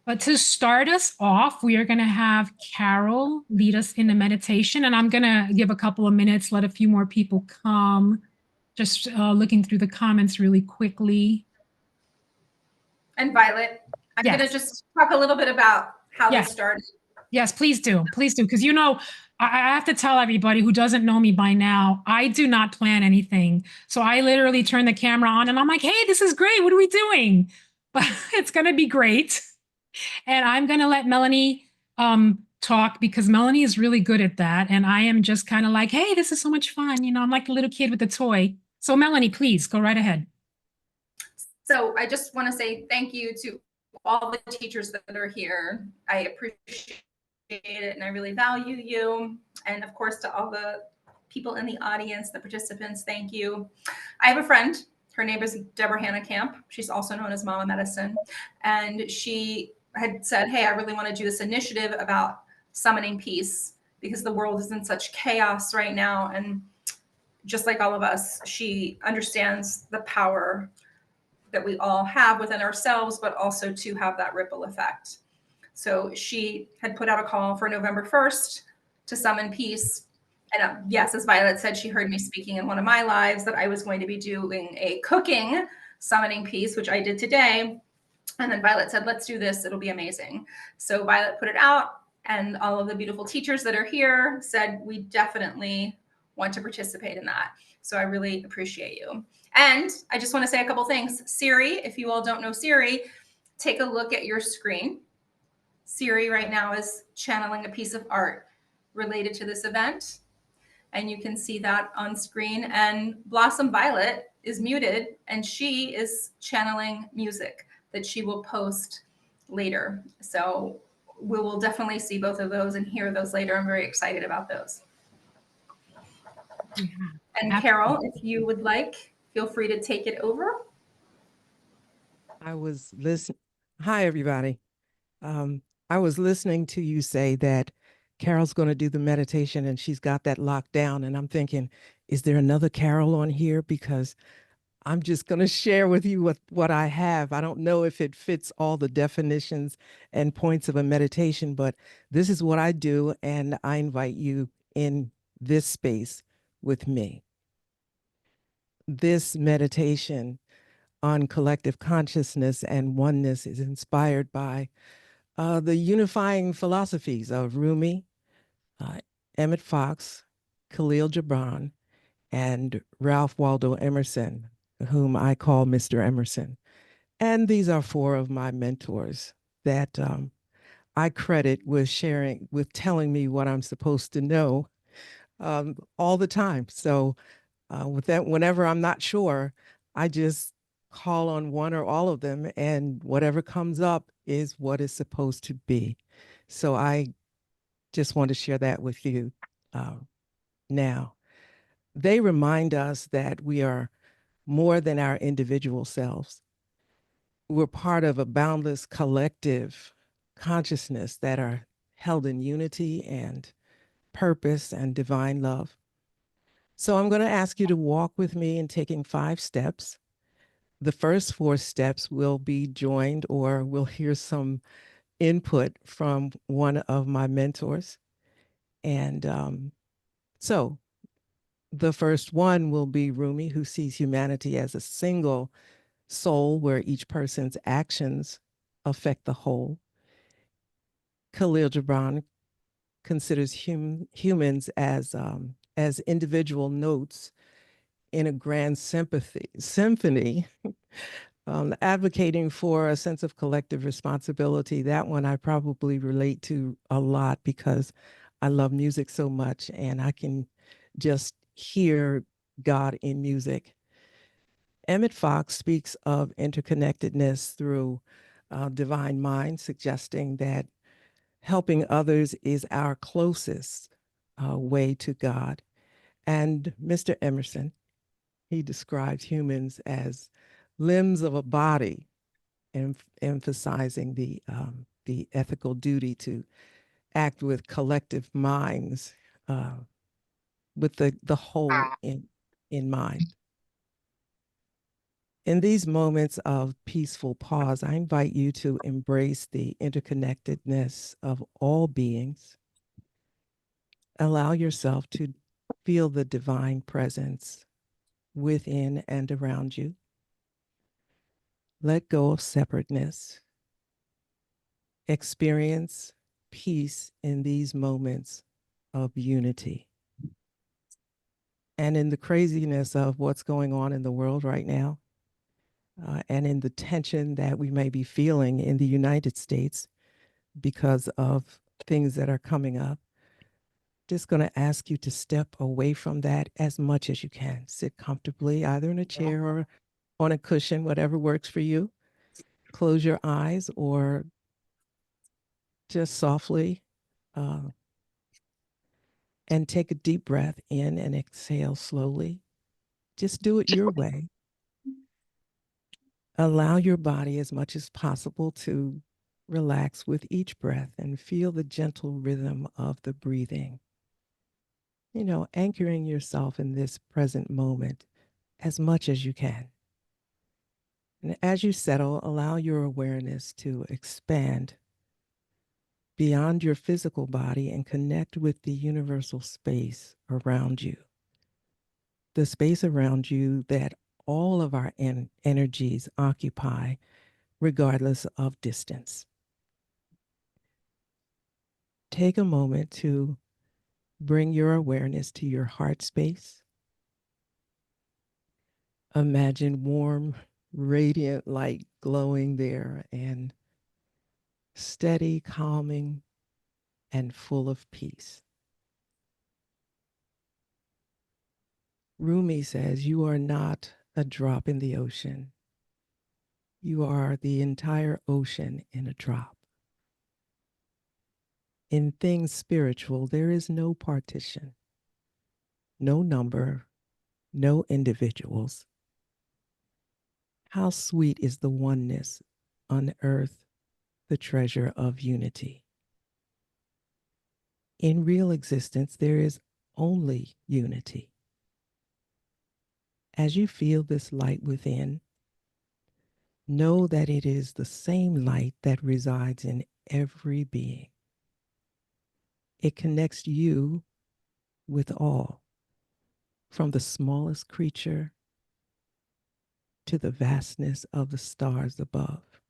But to start us off, we are going to have Carol lead us in the meditation, and I'm going to give a couple of minutes, let a few more people come. Just looking through the comments really quickly. And Violet, I'm going to just talk a little bit about how this started. Yes, please do. Please do. Because, you know, I have to tell everybody who doesn't know me by now, I do not plan anything. So I literally turn the camera on and I'm like, hey, this is great. What are we doing? But it's going to be great. And I'm going to let Melanie talk because Melanie is really good at that. And I am just kind of like, hey, this is so much fun. You know, I'm like a little kid with a toy. So Melanie, please go right ahead. So I just want to say thank you to all the teachers that are here. I appreciate it and I really value you. And of course, to all the people in the audience, the participants, thank you. I have a friend. Her name is Deborah Hanekamp. She's also known as Mama Medicine. And she had said, hey, I really want to do this initiative about summoning peace because the world is in such chaos right now. And just like all of us, she understands the power that we all have within ourselves, but also to have that ripple effect. So she had put out a call for November 1st to summon peace. And yes, as Violet said, she heard me speaking in one of my lives that I was going to be doing a cooking summoning piece, which I did today. And then Violet said, let's do this. It'll be amazing. So Violet put it out and all of the beautiful teachers that are here said, we definitely want to participate in that. So I really appreciate you. And I just want to say a couple things. Siri, if you all don't know Siri, take a look at your screen. Siri right now is channeling a piece of art related to this event. And you can see that on screen. And Blossom Violet is muted and she is channeling music that she will post later. So we will definitely see both of those and hear those later. I'm very excited about those. Yeah, and absolutely. Carol, if you would like, feel free to take it over. I was listening. Hi, everybody. I was listening to you say that Carol's going to do the meditation and she's got that locked down. And I'm thinking, is there another Carol on here? Because I'm just going to share with you what I have. I don't know if it fits all the definitions and points of a meditation, but this is what I do. And I invite you in this space with me. This meditation on collective consciousness and oneness is inspired by the unifying philosophies of Rumi, Emmett Fox, Khalil Gibran, and Ralph Waldo Emerson, whom I call Mr. Emerson. And these are four of my mentors that I credit with sharing, with telling me what I'm supposed to know all the time. So with that, whenever I'm not sure, I just call on one or all of them, and whatever comes up is what is supposed to be. So I just want to share that with you now. They remind us that we are more than our individual selves. We're part of a boundless collective consciousness that are held in unity and purpose and divine love. So I'm going to ask you to walk with me in taking 5 steps. The first 4 steps will be joined, or we'll hear some input from one of my mentors. And so the first one will be Rumi, who sees humanity as a single soul where each person's actions affect the whole. Khalil Gibran considers humans as individual notes in a grand symphony, advocating for a sense of collective responsibility. That one I probably relate to a lot because I love music so much and I can just hear God in music. Emmett Fox speaks of interconnectedness through divine mind, suggesting that helping others is our closest way to God. And Mr. Emerson, he describes humans as limbs of a body, emphasizing the ethical duty to act with collective minds, with the whole in mind. In these moments of peaceful pause, I invite you to embrace the interconnectedness of all beings. Allow yourself to feel the divine presence within and around you. Let go of separateness. Experience peace in these moments of unity. And in the craziness of what's going on in the world right now, and in the tension that we may be feeling in the United States because of things that are coming up, just going to ask you to step away from that as much as you can. Sit comfortably, either in a chair or on a cushion, whatever works for you. Close your eyes or just softly and take a deep breath in and exhale slowly. Just do it your way. Allow your body as much as possible to relax with each breath and feel the gentle rhythm of the breathing. You know, anchoring yourself in this present moment as much as you can. And as you settle, allow your awareness to expand beyond your physical body and connect with the universal space around you. The space around you that all of our energies occupy, regardless of distance. Take a moment to bring your awareness to your heart space. Imagine warm, radiant light glowing there and steady, calming, and full of peace. Rumi says, "You are not a drop in the ocean. You are the entire ocean in a drop." In things spiritual, there is no partition, no number, no individuals. How sweet is the oneness, unearth the treasure of unity. In real existence, there is only unity. As you feel this light within, know that it is the same light that resides in every being. It connects you with all, from the smallest creature to the vastness of the stars above.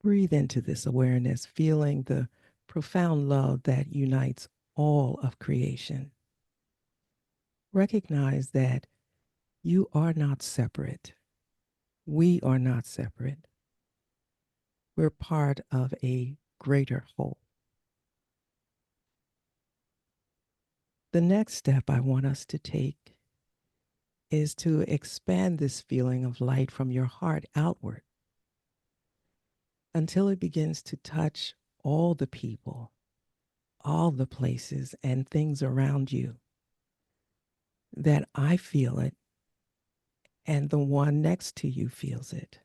Breathe into this awareness, feeling the profound love that unites all of creation. Recognize that you are not separate. We are not separate. We're part of a greater whole. The next step I want us to take is to expand this feeling of light from your heart outward until it begins to touch all the people, all the places and things around you. That I feel it and the one next to you feels it.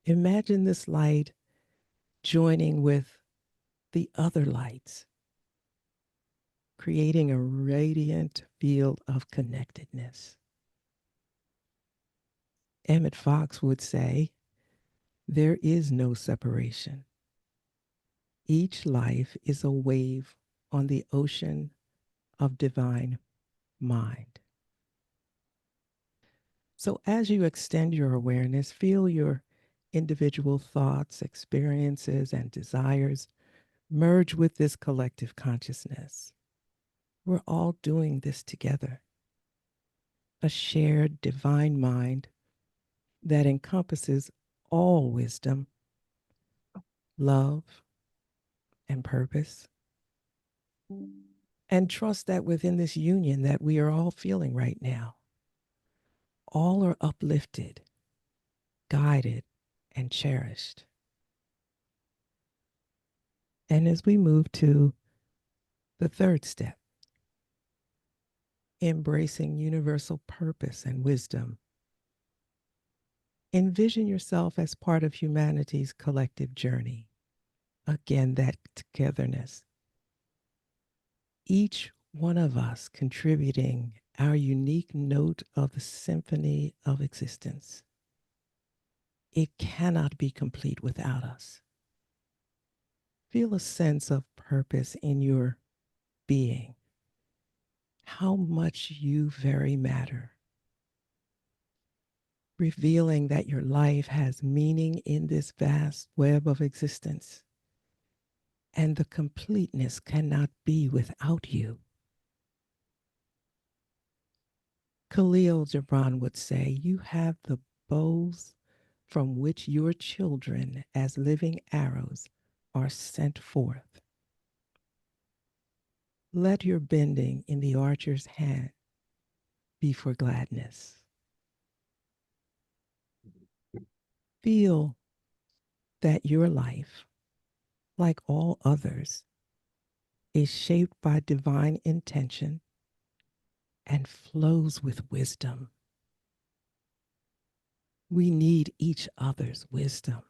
Imagine this light joining with the other lights, creating a radiant field of connectedness. Emmett Fox would say, there is no separation. Each life is a wave on the ocean of divine mind. So as you extend your awareness, feel your individual thoughts, experiences, and desires merge with this collective consciousness. We're all doing this together. A shared divine mind that encompasses all wisdom, love, and purpose. And trust that within this union that we are all feeling right now, all are uplifted, guided, and cherished. And as we move to the third step, embracing universal purpose and wisdom, envision yourself as part of humanity's collective journey. Again, that togetherness. Each one of us contributing our unique note of the symphony of existence. It cannot be complete without us. Feel a sense of purpose in your being, how much you very matter, revealing that your life has meaning in this vast web of existence, and the completeness cannot be without you. Khalil Gibran would say, you have the bows from which your children, as living arrows, are sent forth. Let your bending in the archer's hand be for gladness. Feel that your life, like all others, is shaped by divine intention and flows with wisdom. We need each other's wisdom.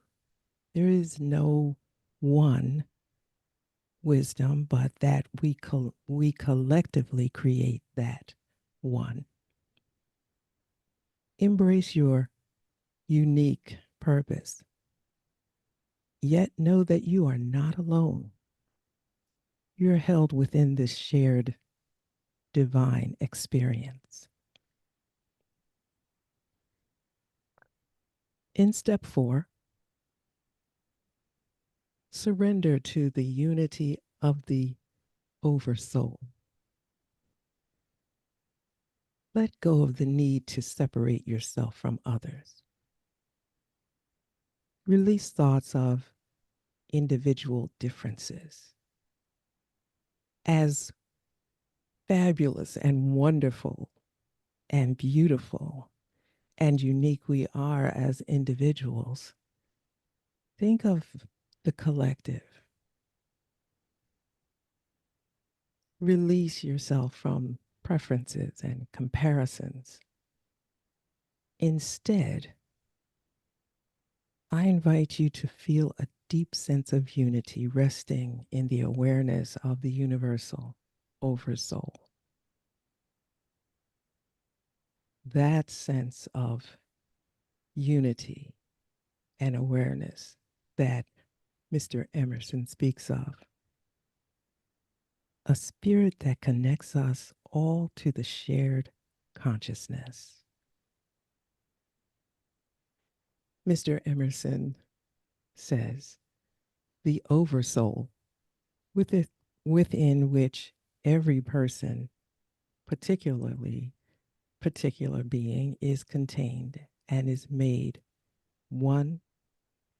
There is no one wisdom, but that we collectively create that one. Embrace your unique purpose, yet know that you are not alone. You're held within this shared divine experience. In step 4, surrender to the unity of the oversoul. Let go of the need to separate yourself from others. Release thoughts of individual differences. As fabulous and wonderful and beautiful and unique we are as individuals, think of the collective. Release yourself from preferences and comparisons. Instead, I invite you to feel a deep sense of unity resting in the awareness of the universal oversoul. That sense of unity and awareness that Mr. Emerson speaks of. A spirit that connects us all to the shared consciousness. Mr. Emerson says, the oversoul, within which every person, particularly particular being, is contained and is made one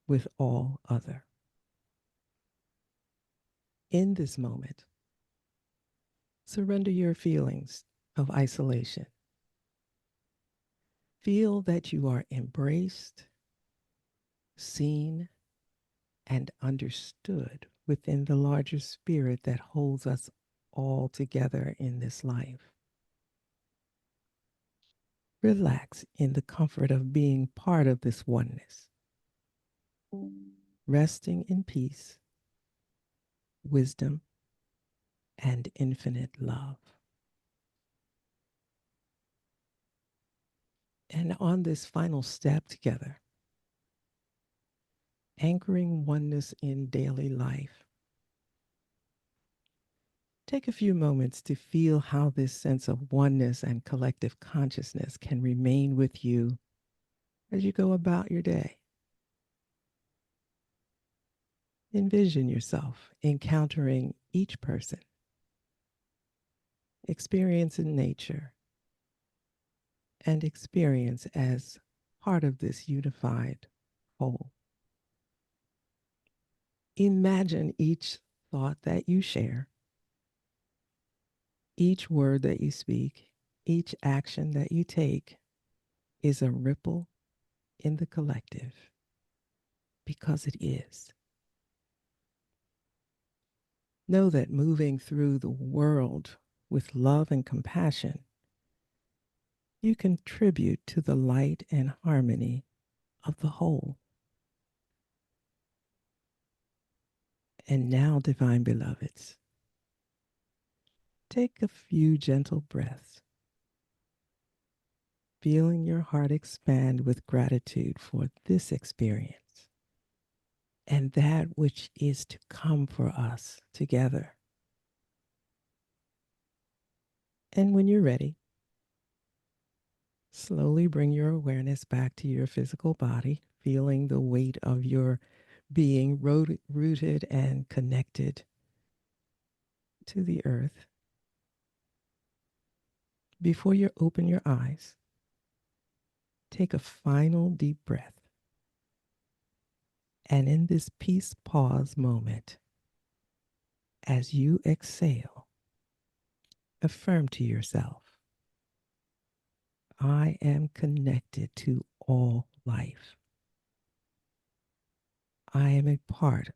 with all other. In this moment, surrender your feelings of isolation. Feel that you are embraced, seen, and understood within the larger spirit that holds us all together in this life. Relax in the comfort of being part of this oneness, resting in peace, wisdom, and infinite love. And on this final step together, anchoring oneness in daily life, take a few moments to feel how this sense of oneness and collective consciousness can remain with you as you go about your day. Envision yourself encountering each person, experience in nature, and experience as part of this unified whole. Imagine each thought that you share, each word that you speak, each action that you take is a ripple in the collective, because it is. Know that moving through the world with love and compassion, you contribute to the light and harmony of the whole. And now, divine beloveds, take a few gentle breaths feeling your heart expand with gratitude for this experience and that which is to come for us together. And when you're ready, slowly bring your awareness back to your physical body, feeling the weight of your being rooted and connected to the earth. Before you open your eyes, take a final deep breath. And in this peace pause moment, as you exhale, affirm to yourself, I am connected to all life. I am a part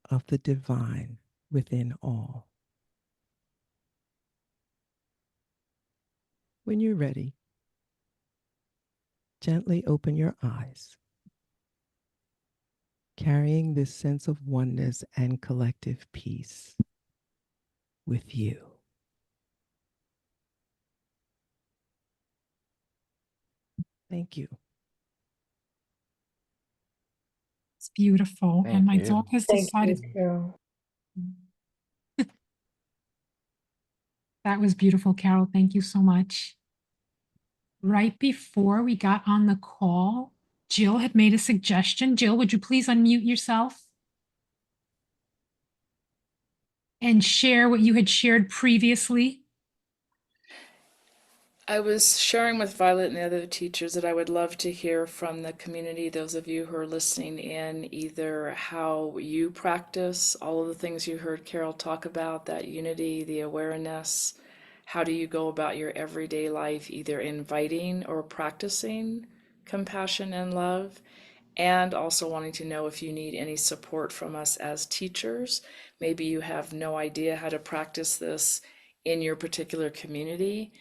of the divine within all. When you're ready, gently open your eyes, carrying this sense of oneness and collective peace with you. Thank you. It's beautiful. Thank And my you. dog has Thank decided. you, Carol. That was beautiful, Carol. Thank you so much. Right before we got on the call, Jill had made a suggestion. Jill, would you please unmute yourself and share what you had shared previously? I was sharing with Violet and the other teachers that I would love to hear from the community, those of you who are listening in, either how you practice all of the things you heard Carol talk about, that unity, the awareness. How do you go about your everyday life, either inviting or practicing compassion and love? And also wanting to know if you need any support from us as teachers. Maybe you have no idea how to practice this in your particular community.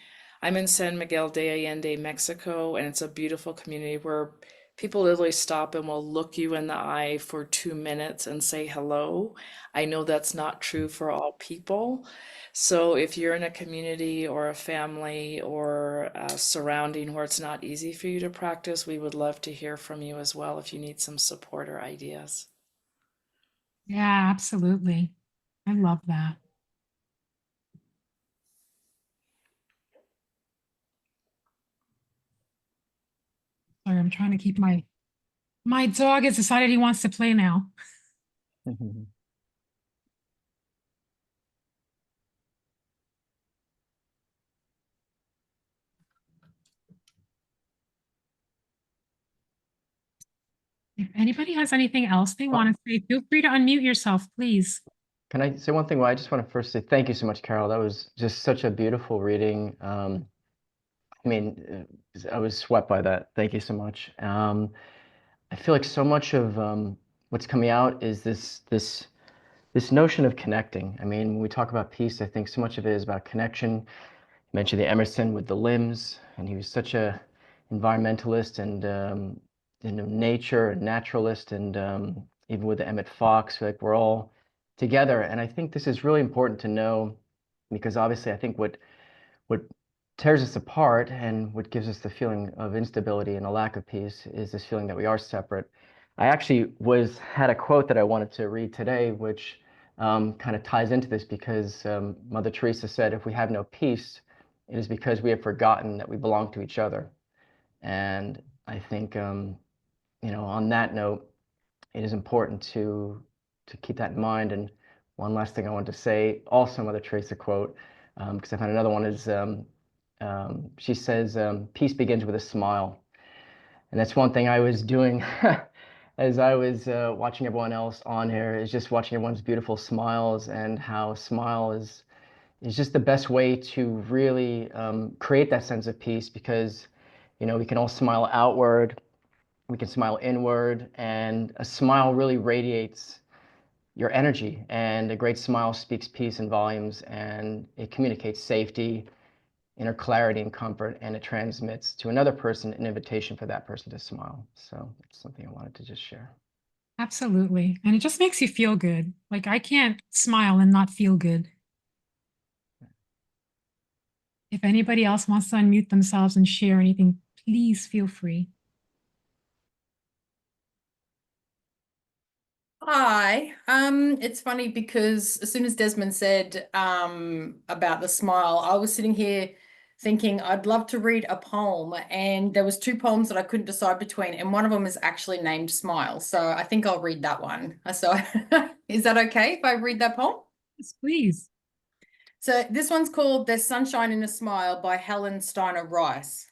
I'm in San Miguel de Allende, Mexico, and it's a beautiful community where people literally stop and will look you in the eye for 2 minutes and say hello. I know that's not true for all people. So if you're in a community or a family or a surrounding where it's not easy for you to practice, we would love to hear from you as well if you need some support or ideas. Yeah, absolutely. I love that. Sorry, I'm trying to keep my dog has decided he wants to play now. If anybody has anything else they want to say, feel free to unmute yourself, please. Can I say one thing? Well, I just want to first say thank you so much, Carol. That was just such a beautiful reading. I mean, I was swept by that. Thank you so much. I feel like so much of what's coming out is this notion of connecting. I mean, when we talk about peace, I think so much of it is about connection. You mentioned the Emerson with the limbs, and he was such a environmentalist and nature and naturalist, and even with the Emmett Fox, like we're all together. And I think this is really important to know, because obviously I think what tears us apart and what gives us the feeling of instability and a lack of peace is this feeling that we are separate. I actually had a quote that I wanted to read today, which kind of ties into this, because Mother Teresa said, if we have no peace, it is because we have forgotten that we belong to each other. And I think, on that note, it is important to keep that in mind. And one last thing I wanted to say, also Mother Teresa quote, because I found another one is, she says, peace begins with a smile. And that's one thing I was doing as I was watching everyone else on here, is just watching everyone's beautiful smiles, and how smile is just the best way to really create that sense of peace, because, we can all smile outward, we can smile inward, and a smile really radiates your energy, and a great smile speaks peace in volumes, and it communicates safety, inner clarity and comfort, and it transmits to another person an invitation for that person to smile. So it's something I wanted to just share. Absolutely. And it just makes you feel good. Like I can't smile and not feel good. If anybody else wants to unmute themselves and share anything, please feel free. Hi. It's funny because as soon as Desmond said about the smile, I was sitting here thinking I'd love to read a poem, and there was two poems that I couldn't decide between, and one of them is actually named Smile. So I think I'll read that one. So is that okay if I read that poem? Yes, please. So this one's called There's Sunshine in a Smile by Helen Steiner Rice.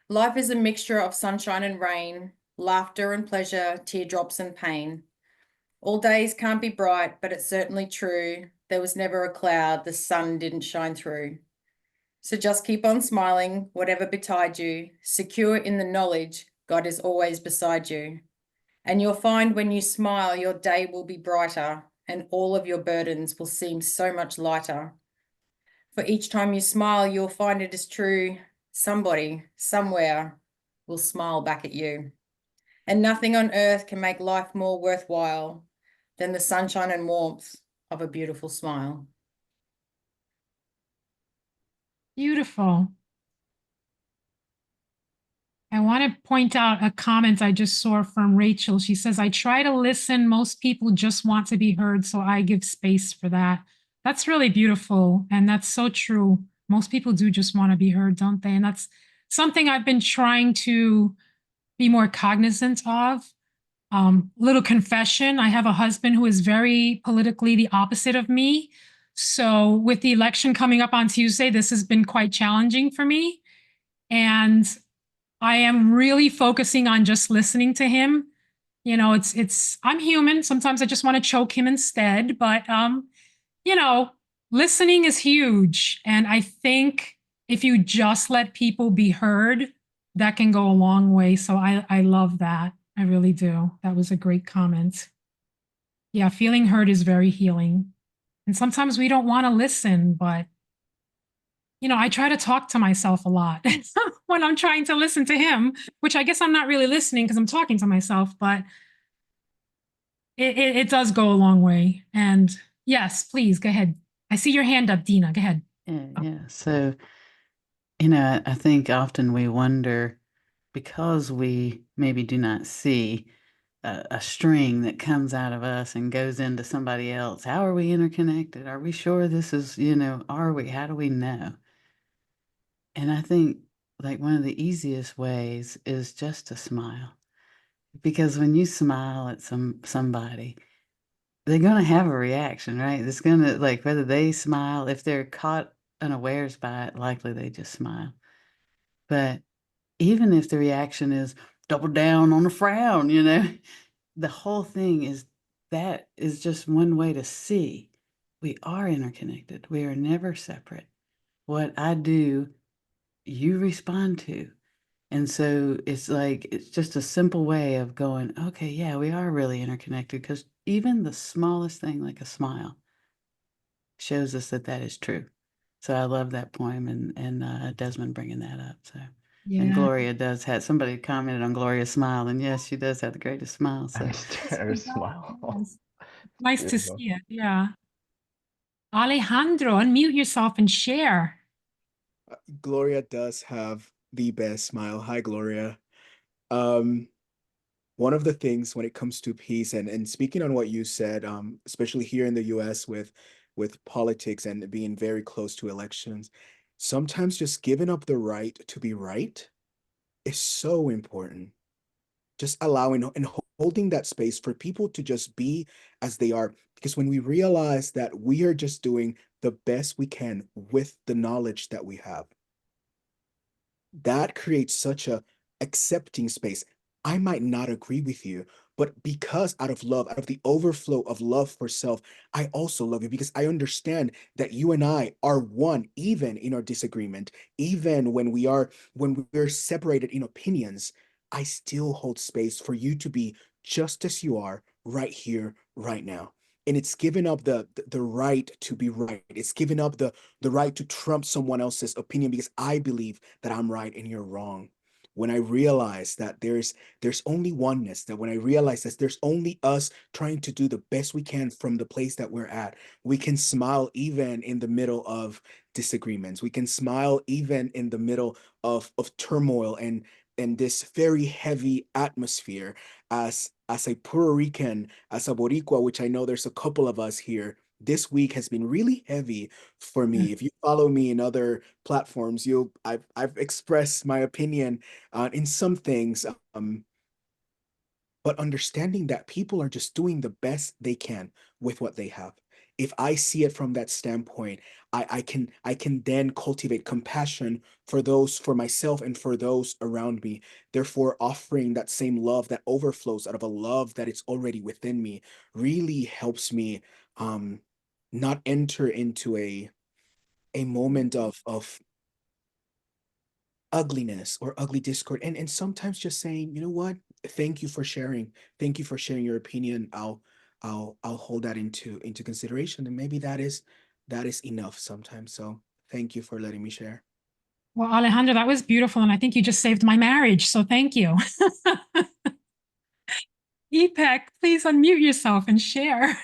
Life is a mixture of sunshine and rain, laughter and pleasure, teardrops and pain. All days can't be bright, but it's certainly true. There was never a cloud the sun didn't shine through. So just keep on smiling, whatever betide you, secure in the knowledge God is always beside you. And you'll find when you smile, your day will be brighter, and all of your burdens will seem so much lighter. For each time you smile, you'll find it is true. Somebody, somewhere, will smile back at you. And nothing on earth can make life more worthwhile than the sunshine and warmth of a beautiful smile. Beautiful. I want to point out a comment I just saw from Rachel. She says, I try to listen. Most people just want to be heard, so I give space for that. That's really beautiful. And that's so true. Most people do just want to be heard, don't they? And that's something I've been trying to be more cognizant of. Little confession, I have a husband who is very politically the opposite of me. So with the election coming up on Tuesday, this has been quite challenging for me. And I am really focusing on just listening to him. You know, I'm human. Sometimes I just want to choke him instead, but listening is huge. And I think if you just let people be heard, that can go a long way. So I love that. I really do. That was a great comment. Yeah, feeling heard is very healing. And sometimes we don't want to listen, but I try to talk to myself a lot when I'm trying to listen to him, which I guess I'm not really listening because I'm talking to myself, but it does go a long way. And yes, please go ahead. I see your hand up, Deana. Go ahead. Yeah. So, I think often we wonder, because we maybe do not see a string that comes out of us and goes into somebody else. How are we interconnected? Are we sure this is, are we? How do we know? And I think like one of the easiest ways is just to smile. Because when you smile at somebody, they're going to have a reaction, right? It's going to, like, whether they smile, if they're caught unawares by it, likely they just smile. But even if the reaction is double down on a frown, the whole thing that is just one way to see we are interconnected. We are never separate. What I do, you respond to. And so it's just a simple way of going, okay, yeah, we are really interconnected, because even the smallest thing, like a smile, shows us that is true. So I love that poem, and Desmond bringing that up. So, and Gloria does have, somebody commented on Gloria's smile, and yes, she does have the greatest smile. So Her smile. Yes. Nice to see it. Yeah. Alejandro, unmute yourself and share. Gloria does have the best smile. Hi, Gloria. One of the things when it comes to peace, and speaking on what you said, especially here in the US with politics and being very close to elections, sometimes just giving up the right to be right is so important. Just allowing and holding that space for people to just be as they are. Because when we realize that we are just doing the best we can with the knowledge that we have, that creates such a accepting space. I might not agree with you, but because out of love, out of the overflow of love for self, I also love you, because I understand that you and I are one, even in our disagreement, even when we're separated in opinions. I still hold space for you to be just as you are right here, right now. And it's giving up the right to be right. It's giving up the right to trump someone else's opinion because I believe that I'm right and you're wrong. When I realize that there's only oneness, that when I realize that there's only us trying to do the best we can from the place that we're at, we can smile even in the middle of disagreements. We can smile even in the middle of turmoil and this very heavy atmosphere. As a Puerto Rican, as a Boricua, which I know there's a couple of us here, this week has been really heavy for me. If you follow me in other platforms, I've expressed my opinion in some things, but understanding that people are just doing the best they can with what they have. If I see it from that standpoint, I can then cultivate compassion for myself and for those around me. Therefore, offering that same love that overflows out of a love that is already within me really helps me not enter into a moment of ugliness or ugly discord, and sometimes just saying, you know what, thank you for sharing, your opinion. I'll hold that into consideration, and maybe that is enough sometimes. So thank you for letting me share. Well, Alejandro, that was beautiful. And I think you just saved my marriage. So thank you. Ipek, please unmute yourself and share.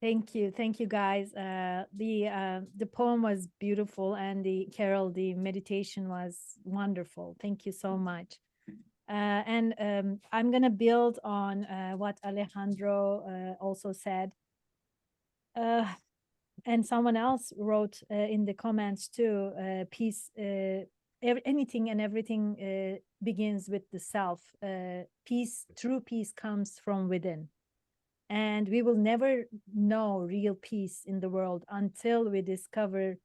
Thank you guys. The poem was beautiful, and the meditation was wonderful. Thank you so much. I'm gonna build on what Alejandro also said. And someone else wrote in the comments too, peace, anything and everything begins with the self. True peace comes from within. And we will never know real peace in the world until we discover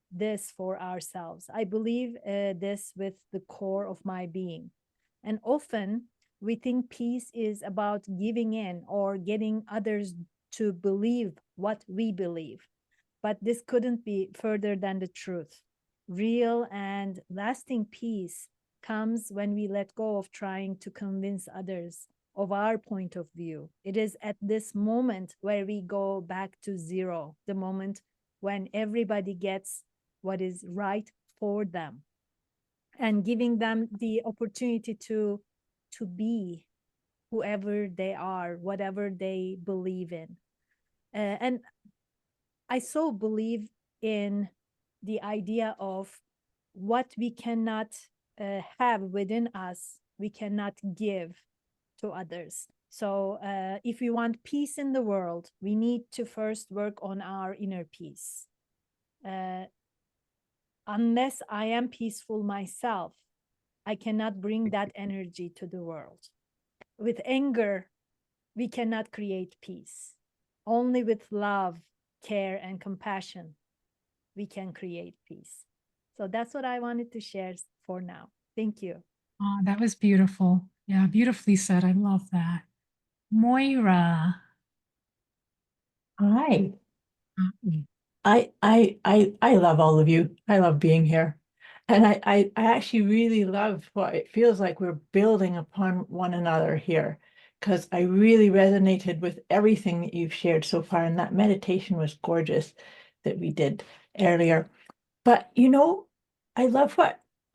this for ourselves. I believe this with the core of my being. And often we think peace is about giving in or getting others to believe what we believe. But this couldn't be further than the truth. Real and lasting peace comes when we let go of trying to convince others of our point of view. It is at this moment where we go back to zero, the moment when everybody gets what is right for them, and giving them the opportunity to be whoever they are, whatever they believe in. And I so believe in the idea of what we cannot have within us, we cannot give to others. So if we want peace in the world, we need to first work on our inner peace. Unless I am peaceful myself, I cannot bring that energy to the world. With anger, we cannot create peace. Only with love, care, and compassion, we can create peace. So that's what I wanted to share for now. Thank you. Oh, that was beautiful. Yeah, beautifully said. I love that. Moira. Hi. Hi. I love all of you. I love being here. And I actually really love what it feels like we're building upon one another here, because I really resonated with everything that you've shared so far. And that meditation was gorgeous that we did earlier. But you know, I love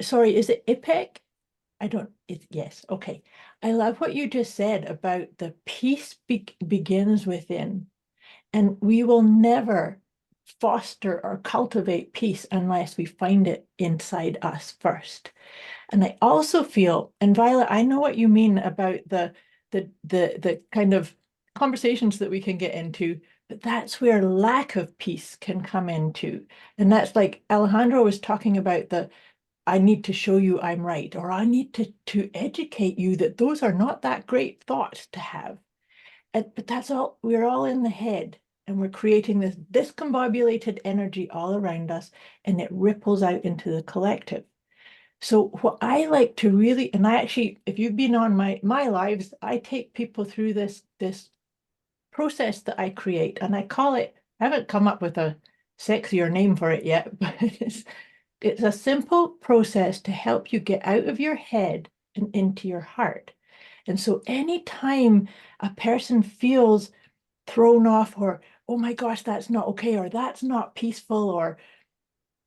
sorry, is it Ipek? Yes, okay. I love what you just said about the peace begins within. And we will never foster or cultivate peace unless we find it inside us first. And I also feel, and Violet, I know what you mean about the kind of conversations that we can get into, but that's where lack of peace can come into. And that's like Alejandro was talking about I need to show you I'm right, or I need to educate you that those are not that great thoughts to have. But that's all, we're all in the head, and we're creating this discombobulated energy all around us, and it ripples out into the collective. So what I like to really, and I actually, if you've been on my lives, I take people through this process that I create, and I call it, I haven't come up with a sexier name for it yet, but it's a simple process to help you get out of your head and into your heart. And so anytime a person feels thrown off, or, oh my gosh, that's not okay, or that's not peaceful, or,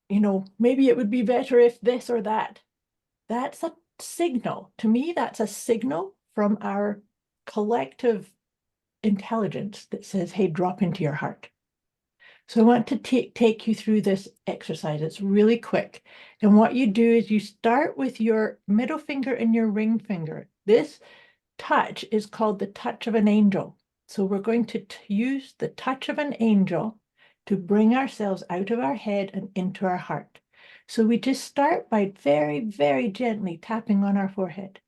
you know, maybe it would be better if this or that, that's a signal. To me, that's a signal from our collective intelligence that says, hey, drop into your heart. So I want to take you through this exercise. It's really quick. And what you do is you start with your middle finger and your ring finger. This touch is called the touch of an angel. So we're going to use the touch of an angel to bring ourselves out of our head and into our heart. So we just start by very, very gently tapping on our forehead.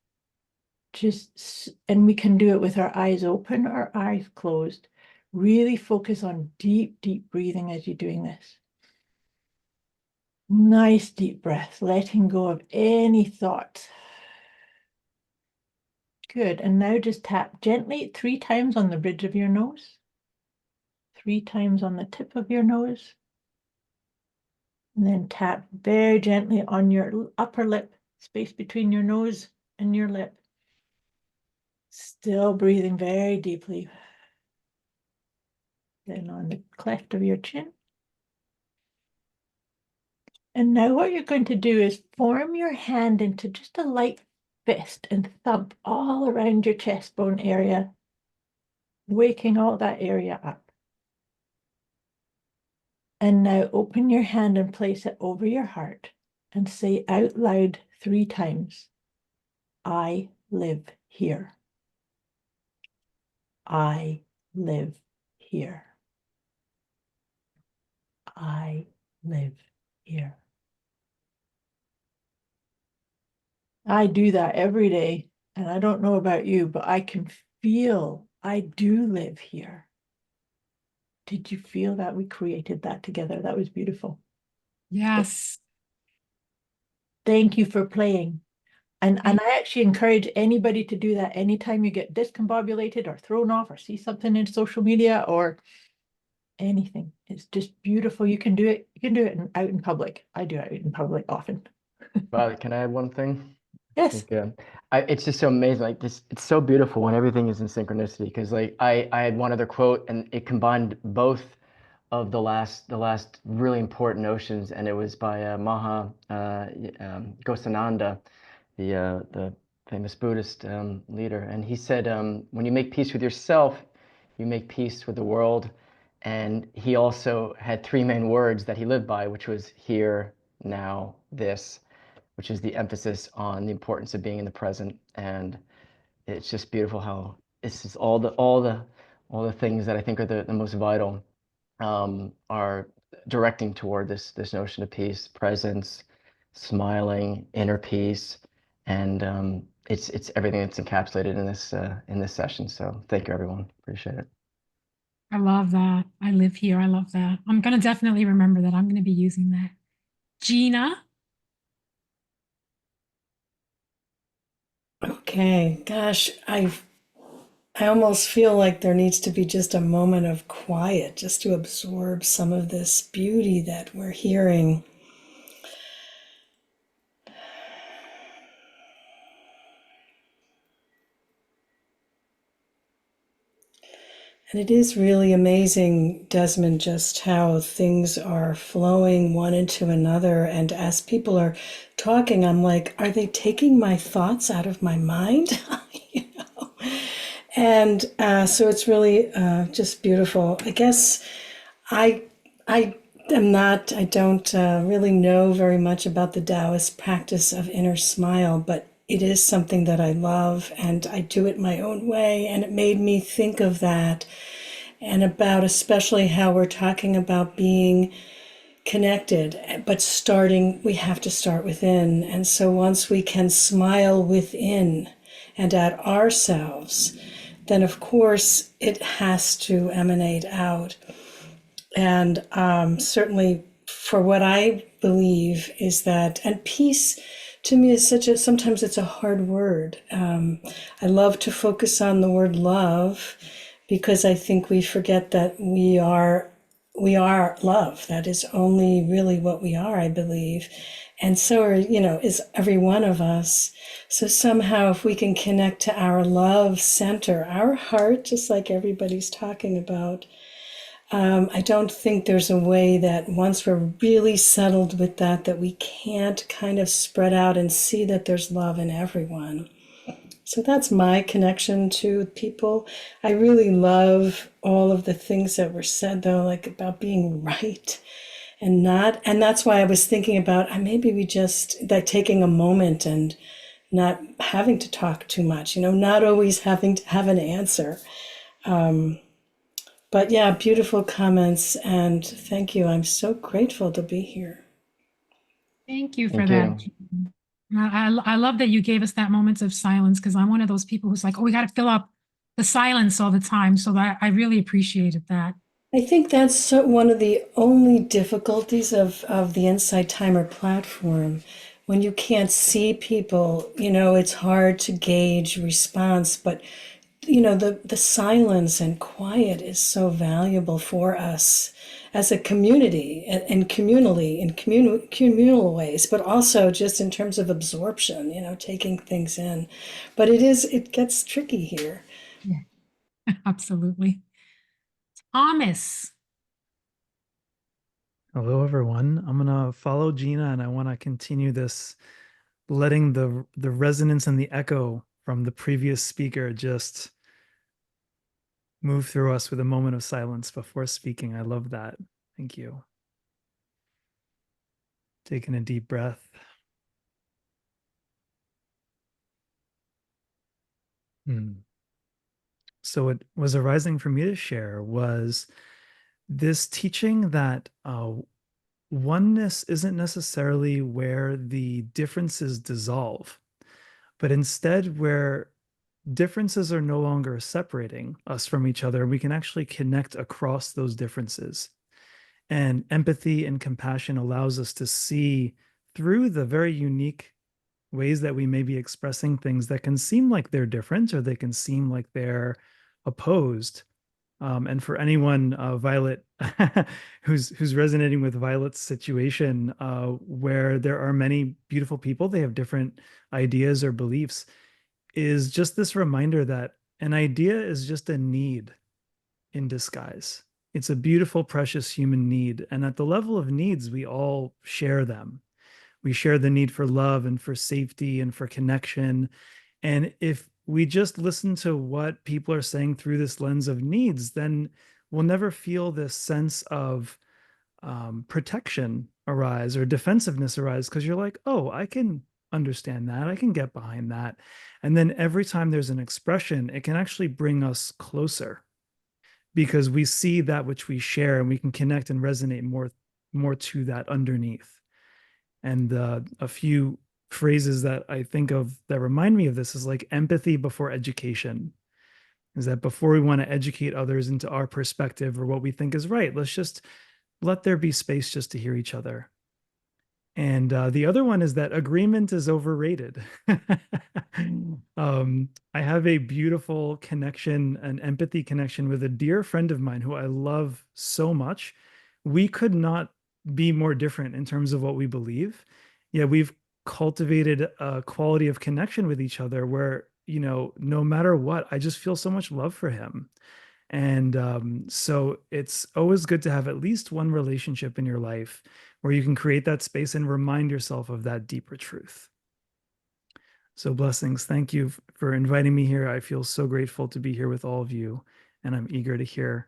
And we can do it with our eyes open or eyes closed. Really focus on deep, deep breathing as you're doing this. Nice deep breath, letting go of any thoughts. Good. And now just tap gently 3 times on the bridge of your nose, 3 times on the tip of your nose, and then tap very gently on your upper lip, space between your nose and your lip. Still breathing very deeply. Then on the cleft of your chin. And now what you're going to do is form your hand into just a light fist and thump all around your chest bone area, waking all that area up. And now open your hand and place it over your heart and say out loud 3 times, I live here. I live here. I live here. I do that every day, and I don't know about you, but I can feel I do live here. Did you feel that we created that together? That was beautiful. Yes. Thank you for playing. And I actually encourage anybody to do that anytime you get discombobulated or thrown off or see something in social media or anything. It's just beautiful. You can do it. You can do it out in public. I do it out in public often. Violet, can I add one thing? Yes. It's just so amazing. Like this, it's so beautiful when everything is in synchronicity. Because like I had one other quote, and it combined both of the last really important notions, and it was by Maha Ghosananda, the famous Buddhist leader, and he said, when you make peace with yourself, you make peace with the world. And he also had 3 main words that he lived by, which was here, now, this, which is the emphasis on the importance of being in the present. And it's just beautiful how it's just all the things that I think are the most vital are directing toward this notion of peace, presence, smiling, inner peace, and it's everything that's encapsulated in this session. So thank you, everyone. Appreciate it. I love that. I live here. I love that. I'm going to definitely remember that. I'm going to be using that. Gina? Okay, gosh, I almost feel like there needs to be just a moment of quiet just to absorb some of this beauty that we're hearing. And it is really amazing, Desmond, just how things are flowing one into another. And as people are talking, I'm like, are they taking my thoughts out of my mind? You know? And so it's really just beautiful. I guess I don't really know very much about the Taoist practice of inner smile, but it is something that I love, and I do it my own way. And it made me think of that and about especially how we're talking about being connected, but we have to start within. And so once we can smile within and at ourselves, then of course it has to emanate out. And certainly for what I believe is that, and peace to me is sometimes it's a hard word. I love to focus on the word love because I think we forget that we are love. That is only really what we are, I believe. And so is every one of us. So somehow if we can connect to our love center, our heart, just like everybody's talking about, I don't think there's a way that once we're really settled with that we can't kind of spread out and see that there's love in everyone. So that's my connection to people. I really love all of the things that were said, though, like about being right and not. And that's why I was thinking about maybe we just like taking a moment and not having to talk too much, not always having to have an answer. But yeah, beautiful comments, and thank you. I'm so grateful to be here. Thank you for Thank that. you. Jean. I love that you gave us that moment of silence, because I'm one of those people who's like, oh, we got to fill up the silence all the time. So that I really appreciated that. I think that's one of the only difficulties of the Insight Timer platform. When you can't see people, it's hard to gauge response, but the silence and quiet is so valuable for us as a community and communally in communal ways, but also just in terms of absorption, taking things in. But it gets tricky here. Yeah, absolutely. Thomas. Hello, everyone. I'm gonna follow Gina, and I want to continue this, letting the resonance and the echo from the previous speaker just move through us with a moment of silence before speaking. I love that. Thank you. Taking a deep breath. So what was arising for me to share was this teaching that oneness isn't necessarily where the differences dissolve, but instead where differences are no longer separating us from each other. We can actually connect across those differences. And empathy and compassion allows us to see through the very unique ways that we may be expressing things that can seem like they're different, or they can seem like they're opposed. And for anyone, Violet, who's resonating with Violet's situation, where there are many beautiful people, they have different ideas or beliefs, is just this reminder that an idea is just a need in disguise. It's a beautiful, precious human need. And at the level of needs, we all share them. We share the need for love and for safety and for connection. And if we just listen to what people are saying through this lens of needs, then we'll never feel this sense of protection arise or defensiveness arise, because you're like, oh, I can understand that. I can get behind that. And then every time there's an expression, it can actually bring us closer, because we see that which we share and we can connect and resonate more to that underneath. And a few phrases that I think of that remind me of this is like empathy before education. Is that before we want to educate others into our perspective or what we think is right, let's just let there be space just to hear each other. And the other one is that agreement is overrated. I have a beautiful connection, an empathy connection with a dear friend of mine who I love so much. We could not be more different in terms of what we believe. Yeah, we've cultivated a quality of connection with each other where, no matter what, I just feel so much love for him. And so it's always good to have at least one relationship in your life where you can create that space and remind yourself of that deeper truth. So blessings. Thank you for inviting me here. I feel so grateful to be here with all of you, and I'm eager to hear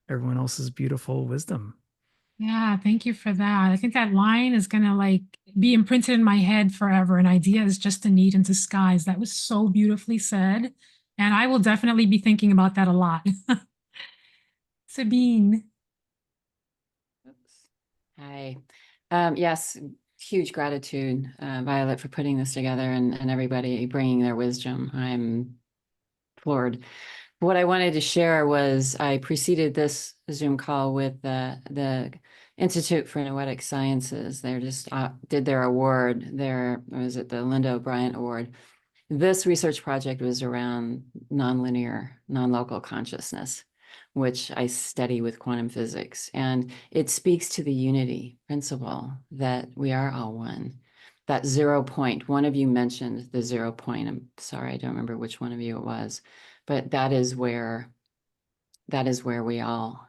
everyone else's beautiful wisdom. Yeah, thank you for that. I think that line is going to be imprinted in my head forever. An idea is just a need in disguise. That was so beautifully said. And I will definitely be thinking about that a lot. Sabine. Hi. Yes, huge gratitude, Violet, for putting this together and everybody bringing their wisdom. I'm floored. What I wanted to share was I preceded this Zoom call with the Institute for Noetic Sciences. They just did their award. Was it the Linda O'Brien Award? This research project was around nonlinear, non-local consciousness, which I study with quantum physics. And it speaks to the unity principle that we are all one. That 0 point, one of you mentioned the 0 point. I'm sorry, I don't remember which one of you it was, but that is where we all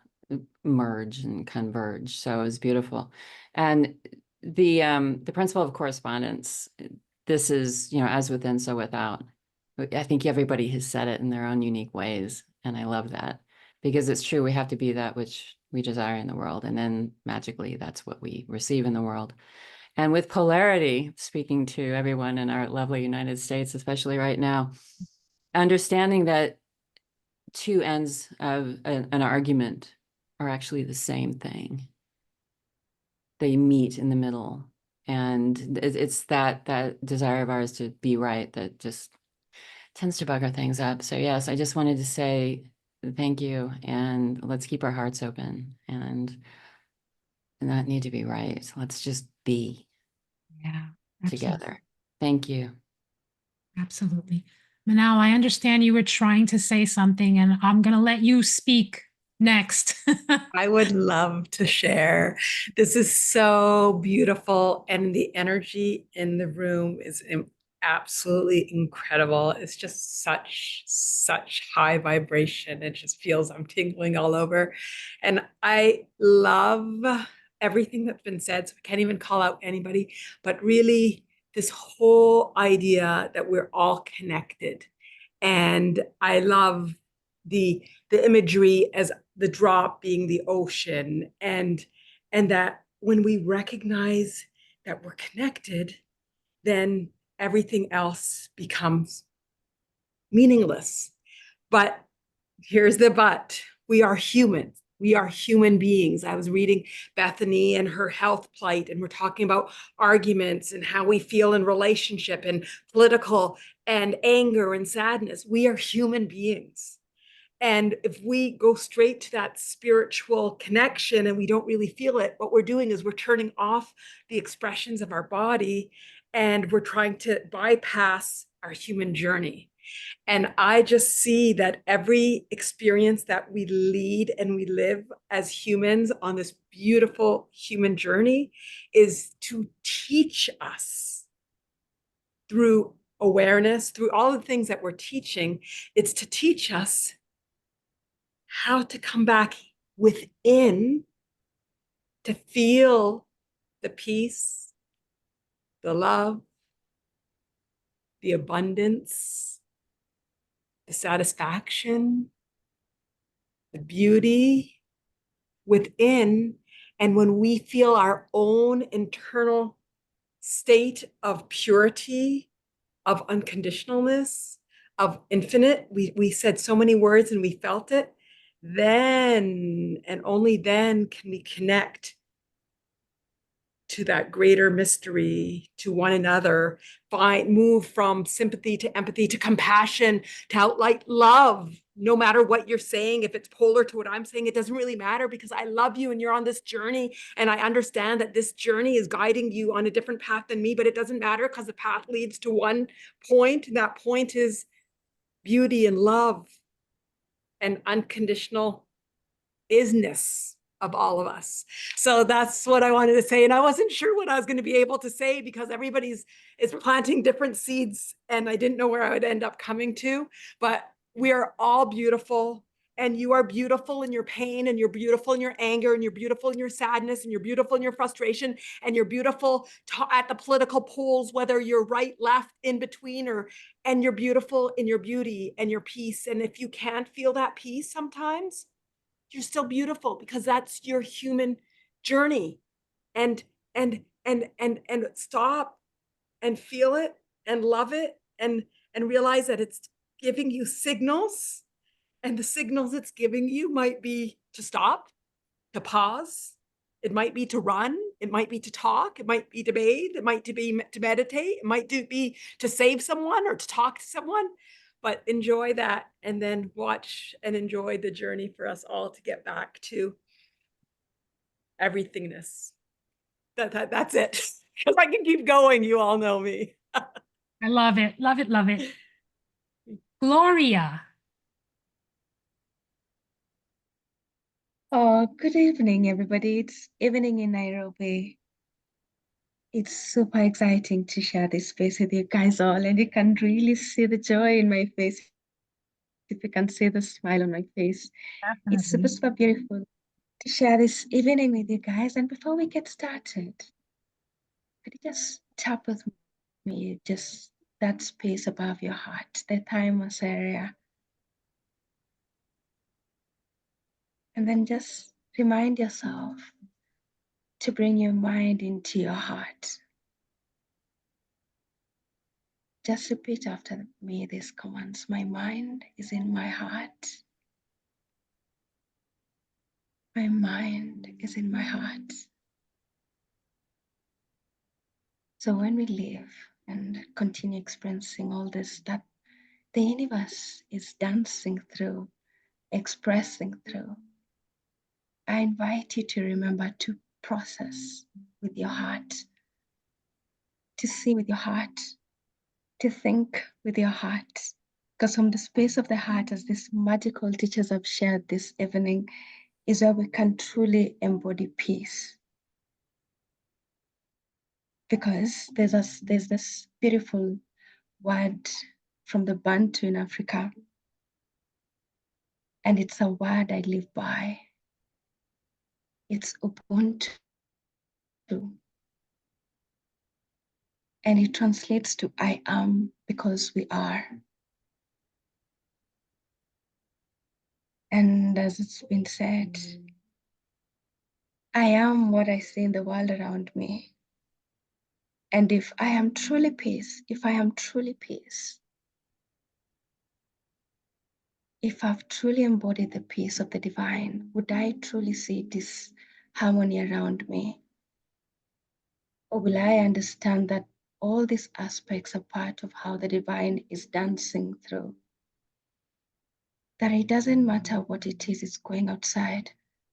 merge and converge. So it was beautiful. And the principle of correspondence, this is, as within, so without. I think everybody has said it in their own unique ways. And I love that because it's true. We have to be that which we desire in the world. And then magically, that's what we receive in the world. And with polarity, speaking to everyone in our lovely United States, especially right now, understanding that two ends of an argument are actually the same thing. They meet in the middle. And it's that desire of ours to be right that just tends to bugger things up. So yes, I just wanted to say thank you, and let's keep our hearts open and not need to be right. Let's just be together. Thank you. Absolutely. Manal, I understand you were trying to say something, and I'm going to let you speak next. I would love to share. This is so beautiful, and the energy in the room is absolutely incredible. It's just such high vibration. It just feels I'm tingling all over. And I love everything that's been said. So I can't even call out anybody, but really this whole idea that we're all connected. And I love the imagery as the drop being the ocean, and that when we recognize that we're connected, then everything else becomes meaningless. But here's the but. We are humans. We are human beings. I was reading Bethany and her health plight, and we're talking about arguments and how we feel in relationship and political and anger and sadness. We are human beings. And if we go straight to that spiritual connection and we don't really feel it, what we're doing is we're turning off the expressions of our body, and we're trying to bypass our human journey. And I just see that every experience that we lead and we live as humans on this beautiful human journey is to teach us through awareness, through all the things that we're teaching. It's to teach us how to come back within to feel the peace, the love, the abundance, the satisfaction, the beauty within. And when we feel our own internal state of purity, of unconditionalness, of infinite, we said so many words and we felt it, then and only then can we connect to that greater mystery, to one another, move from sympathy to empathy to compassion, to outright love. No matter what you're saying, if it's polar to what I'm saying, it doesn't really matter, because I love you and you're on this journey. And I understand that this journey is guiding you on a different path than me, but it doesn't matter because the path leads to one point. And that point is beauty and love and unconditional isness of all of us. So that's what I wanted to say. And I wasn't sure what I was going to be able to say because everybody's is planting different seeds and I didn't know where I would end up coming to, but we are all beautiful, and you are beautiful in your pain, and you're beautiful in your anger, and you're beautiful in your sadness, and you're beautiful in your frustration, and you're beautiful at the political poles, whether you're right, left, in between, and you're beautiful in your beauty and your peace. And if you can't feel that peace sometimes, you're still beautiful, because that's your human journey. And stop and feel it and love it and realize that it's giving you signals, and the signals it's giving you might be to stop, to pause. It might be to run. It might be to talk. It might be to bathe. It might be to meditate. It might be to save someone or to talk to someone. But enjoy that, and then watch and enjoy the journey for us all to get back to everythingness. That's it. Because I can keep going. You all know me. I love it. Love it. Love it. Gloria. Oh, good evening, everybody. It's evening in Nairobi. It's super exciting to share this space with you guys all, and you can really see the joy in my face. If you can see the smile on my face, it's super beautiful to share this evening with you guys. And before we get started, could you just tap with me, just that space above your heart, the thymus area. And then just remind yourself to bring your mind into your heart. Just repeat after me these commands. My mind is in my heart. My mind is in my heart. So when we live and continue experiencing all this that the universe is dancing through, expressing through, I invite you to remember to process with your heart, to see with your heart, to think with your heart. Because from the space of the heart, as these magical teachers have shared this evening, is where we can truly embody peace. Because there's this beautiful word from the Bantu in Africa, and it's a word I live by. It's Ubuntu. And it translates to I am because we are. And as it's been said, I am what I see in the world around me. And if I am truly peace, if I've truly embodied the peace of the divine, would I truly see this harmony around me? Or will I understand that all these aspects are part of how the divine is dancing through? That it doesn't matter what it is going outside.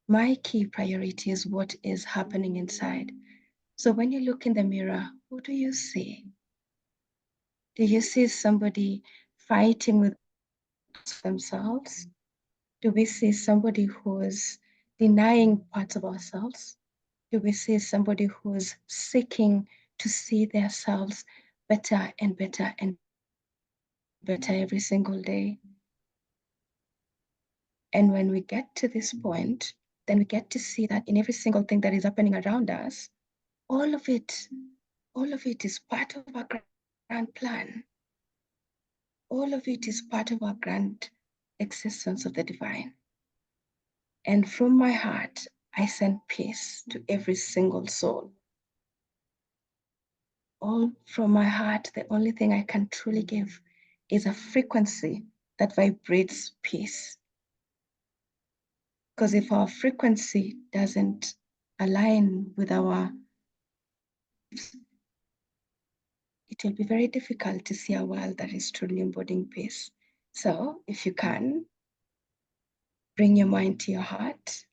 My key priority is what is happening inside. So when you look in the mirror, who do you see? Do you see somebody fighting with themselves? Do we see somebody who is denying parts of ourselves? Do we see somebody who is seeking to see themselves better and better and better every single day? And when we get to this point, then we get to see that in every single thing that is happening around us, all of it is part of our grand plan. All of it is part of our grand existence of the divine. And from my heart, I send peace to every single soul. All from my heart, the only thing I can truly give is a frequency that vibrates peace. Because if our frequency doesn't align with our, it will be very difficult to see a world that is truly embodying peace. So if you can, bring your mind to your heart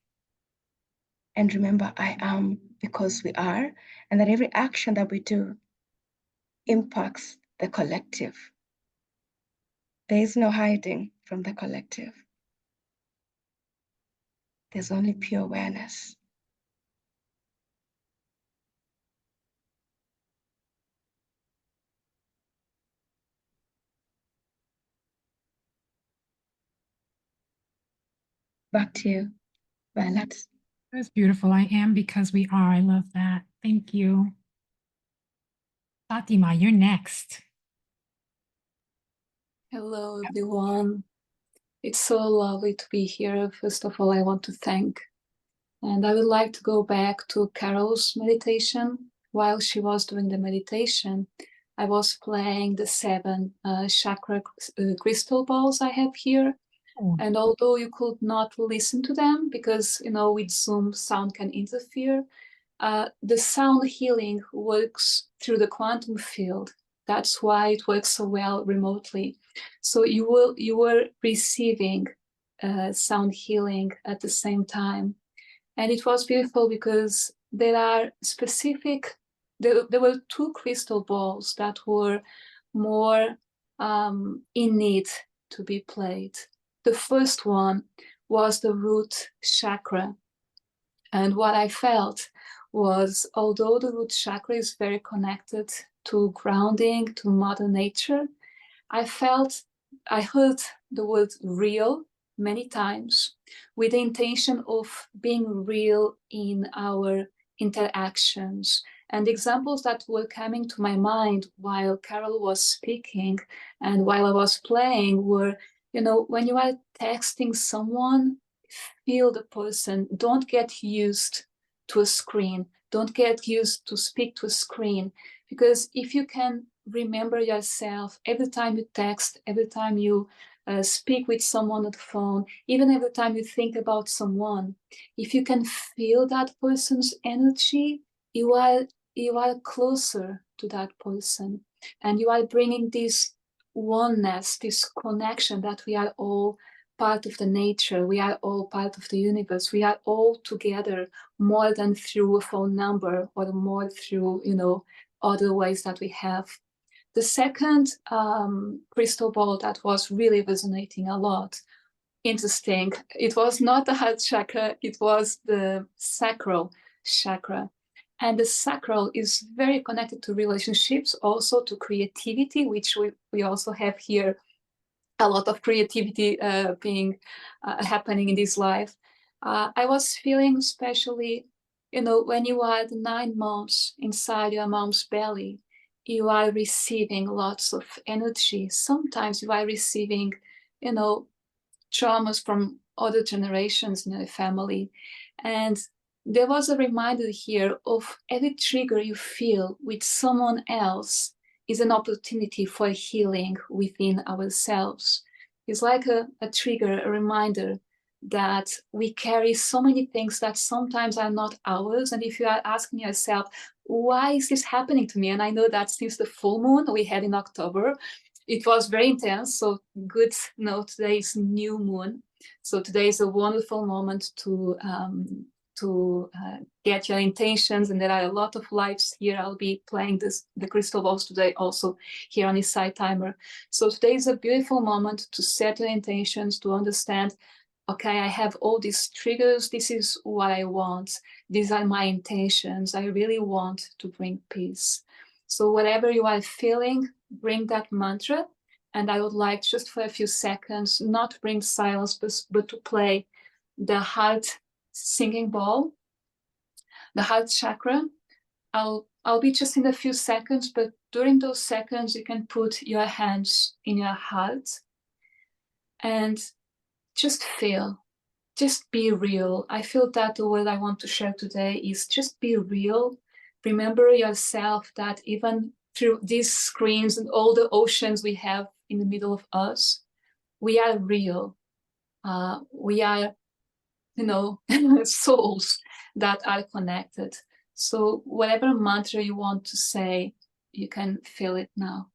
and remember I am because we are, and that every action that we do impacts the collective. There is no hiding from the collective. There's only pure awareness. Back to you, Violet. That's beautiful. I am because we are. I love that. Thank you. Fátima, you're next. Hello, everyone. It's so lovely to be here. First of all, I want to thank. And I would like to go back to Carol's meditation. While she was doing the meditation, I was playing the 7 chakra crystal balls I have here. Oh. And although you could not listen to them because, you know, with Zoom sound can interfere, the sound healing works through the quantum field. That's why it works so well remotely. So you were receiving sound healing at the same time. And it was beautiful because there are specific, there were 2 crystal balls that were more in need to be played. The first one was the root chakra. And what I felt was, although the root chakra is very connected to grounding, to Mother Nature, I heard the word real many times with the intention of being real in our interactions, And the examples that were coming to my mind while Carol was speaking and while I was playing were, when you are texting someone, feel the person. Don't get used to a screen. Don't get used to speak to a screen. Because if you can remember yourself every time you text, every time you speak with someone on the phone, even every time you think about someone, if you can feel that person's energy, you are closer to that person, and you are bringing this oneness, this connection that we are all part of the nature, we are all part of the universe, we are all together, more than through a phone number or more through other ways that we have. The second crystal ball that was really resonating a lot, interesting, it was not the heart chakra, it was the sacral chakra. And the sacral is very connected to relationships, also to creativity, which we also have here a lot of creativity happening in this life. I was feeling especially, when you are 9 months inside your mom's belly, you are receiving lots of energy. Sometimes you are receiving, traumas from other generations in your family. And there was a reminder here of every trigger you feel with someone else is an opportunity for healing within ourselves. It's like a trigger, a reminder that we carry so many things that sometimes are not ours. And if you are asking yourself, why is this happening to me? And I know that since the full moon we had in October, it was very intense. So good note, today is new moon. So today is a wonderful moment to get your intentions, and there are a lot of lights here. I'll be playing the crystal balls today also here on the side timer. So today is a beautiful moment to set your intentions, to understand, okay, I have all these triggers, this is what I want, these are my intentions, I really want to bring peace. So whatever you are feeling, bring that mantra, and I would like just for a few seconds, not bring silence, but to play the heart singing ball, the heart chakra. I'll be just in a few seconds, but during those seconds, you can put your hands in your heart and just feel, just be real. I feel that the word I want to share today is just be real. Remember yourself that even through these screens and all the oceans we have in the middle of us, we are real. We are souls that are connected. So whatever mantra you want to say, you can feel it now.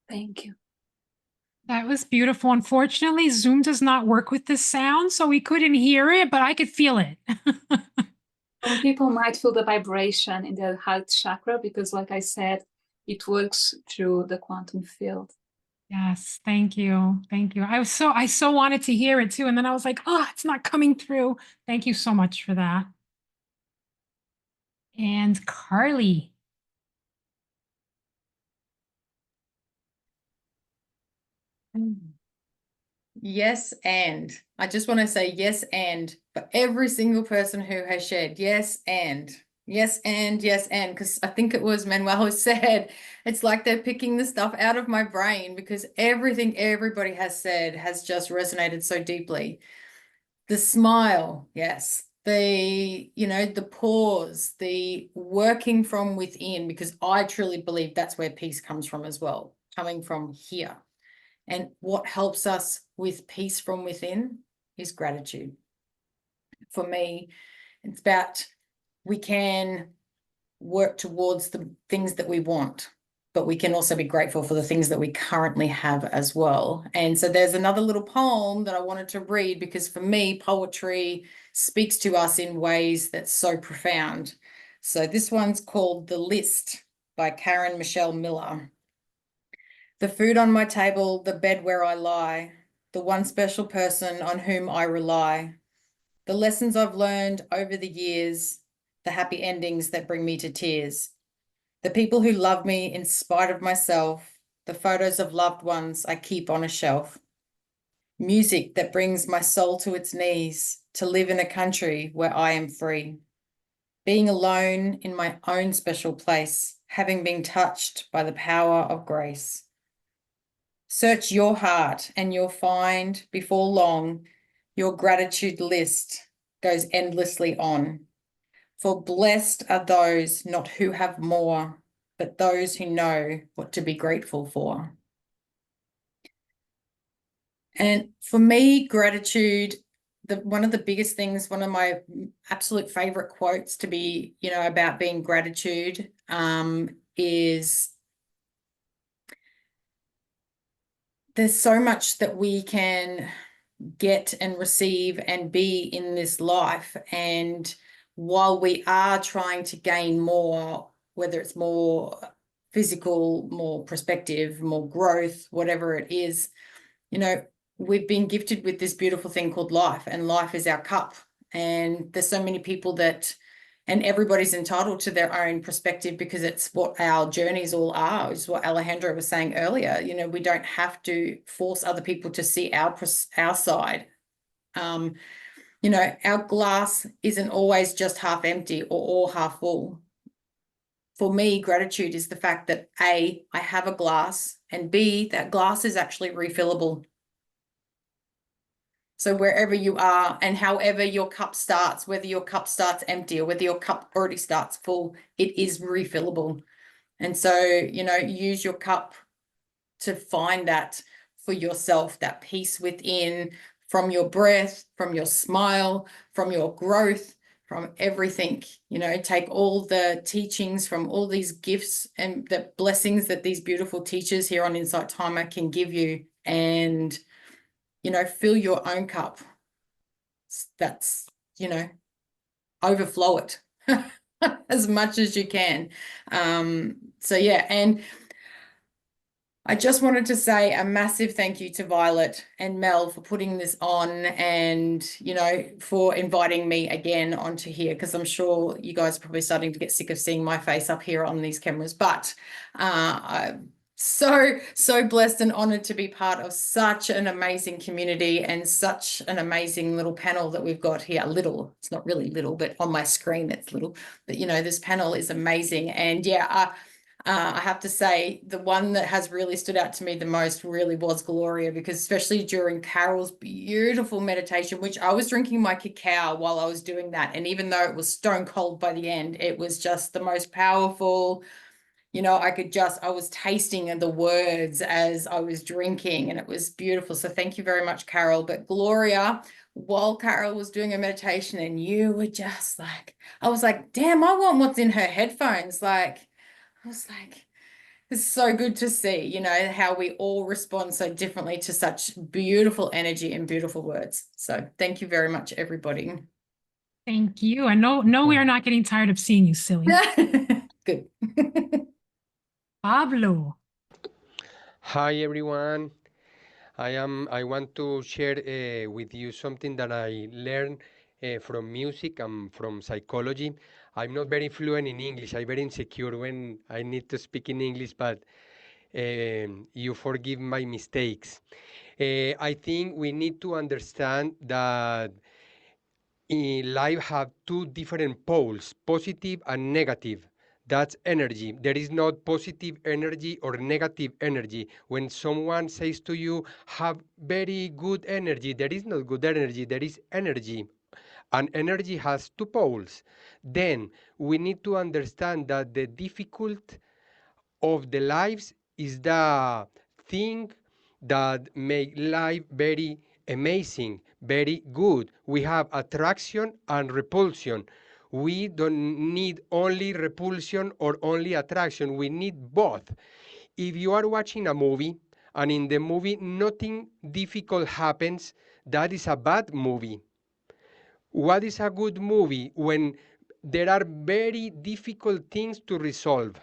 Thank you. That was beautiful. Unfortunately, Zoom does not work with this sound, so we couldn't hear it, but I could feel it. Some people might feel the vibration in their heart chakra because, like I said, it works through the quantum field. Yes, thank you. Thank you. I so wanted to hear it too. And then I was like, oh, it's not coming through. Thank you so much for that. And Carly. Yes, and I just want to say yes, and for every single person who has shared yes, and yes, and yes, and because I think it was Manuel who said it's like they're picking the stuff out of my brain because everything everybody has said has just resonated so deeply. The smile, yes. The pause, the working from within, because I truly believe that's where peace comes from as well, coming from here. And what helps us with peace from within is gratitude. For me, it's about we can work towards the things that we want, but we can also be grateful for the things that we currently have as well. And so there's another little poem that I wanted to read, because for me, poetry speaks to us in ways that's so profound. So this one's called The List by Karen Michelle Miller. The food on my table, the bed where I lie, the one special person on whom I rely, the lessons I've learned over the years, the happy endings that bring me to tears, the people who love me in spite of myself, the photos of loved ones I keep on a shelf, music that brings my soul to its knees, to live in a country where I am free, being alone in my own special place, having been touched by the power of grace. Search your heart and you'll find before long your gratitude list goes endlessly on. For blessed are those not who have more, but those who know what to be grateful for. And for me, gratitude, one of the biggest things, one of my absolute favorite quotes to be, about being gratitude is there's so much that we can get and receive and be in this life. And while we are trying to gain more, whether it's more physical, more perspective, more growth, whatever it is, we've been gifted with this beautiful thing called life, and life is our cup. And there's so many people that, and everybody's entitled to their own perspective, because it's what our journeys all are. Is what Alejandro was saying earlier. We don't have to force other people to see our side. Our glass isn't always just half empty or all half full. For me, gratitude is the fact that A, I have a glass, and B, that glass is actually refillable. So wherever you are and however your cup starts, whether your cup starts empty or whether your cup already starts full, it is refillable. And so, use your cup to find that for yourself, that peace within, from your breath, from your smile, from your growth, from everything. Take all the teachings from all these gifts and the blessings that these beautiful teachers here on Insight Timer can give you, and fill your own cup. That's, overflow it as much as you can. So yeah, and I just wanted to say a massive thank you to Violet and Mel for putting this on, and, for inviting me again onto here, because I'm sure you guys are probably starting to get sick of seeing my face up here on these cameras, but I'm so blessed and honored to be part of such an amazing community and such an amazing little panel that we've got here. It's not really little, but on my screen it's little, but this panel is amazing. And yeah, I have to say the one that has really stood out to me the most really was Gloria, because especially during Carol's beautiful meditation, which I was drinking my cacao while I was doing that, and even though it was stone cold by the end, it was just the most powerful. I was tasting the words as I was drinking, and it was beautiful. So thank you very much, Carol. But Gloria, while Carol was doing a meditation and you were just like, I was like, damn, I want what's in her headphones. I was like, it's so good to see, how we all respond so differently to such beautiful energy and beautiful words. So thank you very much, everybody. Thank you. I know we are not getting tired of seeing you, silly. Good. Pablo. Hi everyone. I want to share with you something that I learned from music and from psychology. I'm not very fluent in English. I'm very insecure when I need to speak in English, but you forgive my mistakes. I think we need to understand that in life have two different poles, positive and negative. That's energy. There is not positive energy or negative energy. When someone says to you, have very good energy, there is not good energy, there is energy. And energy has two poles. Then we need to understand that the difficult of the lives is the thing that make life very amazing, very good. We have attraction and repulsion. We don't need only repulsion or only attraction. We need both. If you are watching a movie and in the movie nothing difficult happens, that is a bad movie. What is a good movie? When there are very difficult things to resolve.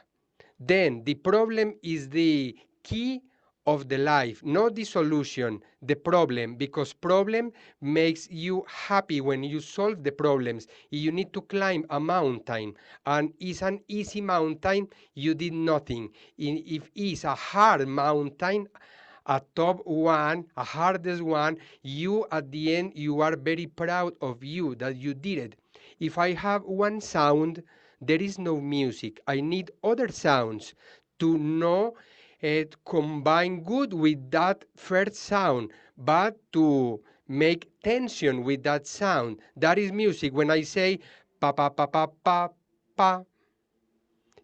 Then the problem is the key of the life, not the solution, the problem, because problem makes you happy when you solve the problems. You need to climb a mountain, and it's an easy mountain, you did nothing. If it's a hard mountain, a top one, a hardest one, you at the end, you are very proud of you that you did it. If I have one sound, there is no music. I need other sounds to know combine good with that first sound, but to make tension with that sound. That is music. When I say pa pa pa pa pa pa,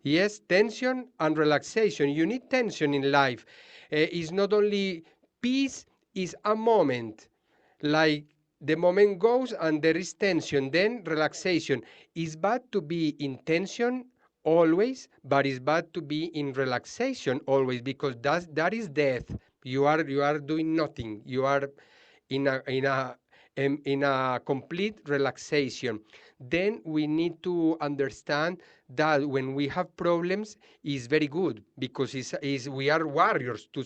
yes, tension and relaxation. You need tension in life. It's not only peace, is a moment. Like the moment goes and there is tension, then relaxation. It's bad to be in tension always, but it's bad to be in relaxation always, because that is death. You are doing nothing. You are in a complete relaxation. Then we need to understand that when we have problems, is very good, because we are warriors to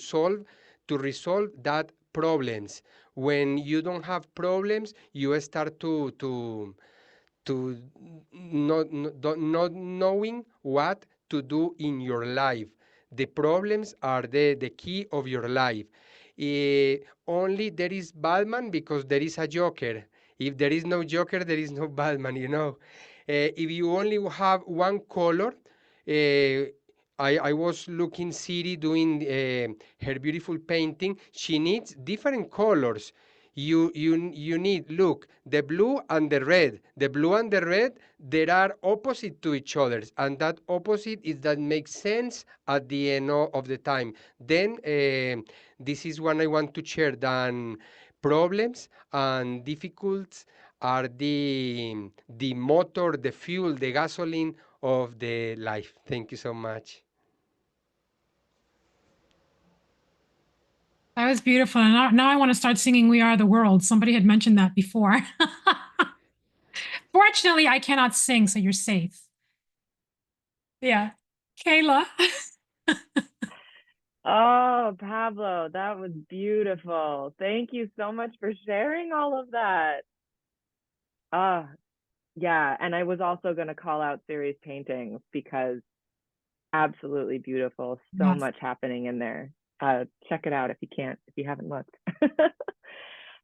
resolve that problems. When you don't have problems, you start to not knowing what to do in your life. The problems are the key of your life. Only there is Batman because there is a Joker. If there is no Joker, there is no Batman, you know. If you only have one color, I was looking Siri doing her beautiful painting. She needs different colors. You need, look, the blue and the red. The blue and the red, they are opposite to each other, and that opposite is that makes sense at the end of the time. Then this is one I want to share. Then problems and difficulties are the motor, the fuel, the gasoline of the life. Thank you so much. That was beautiful. And now I want to start singing We Are the World. Somebody had mentioned that before. Fortunately, I cannot sing, so you're safe. Yeah. Kayla. Oh, Pablo, that was beautiful. Thank you so much for sharing all of that. Yeah, and I was also going to call out Siri's paintings because absolutely beautiful. So Yes. much happening in there. Check it out if you haven't looked.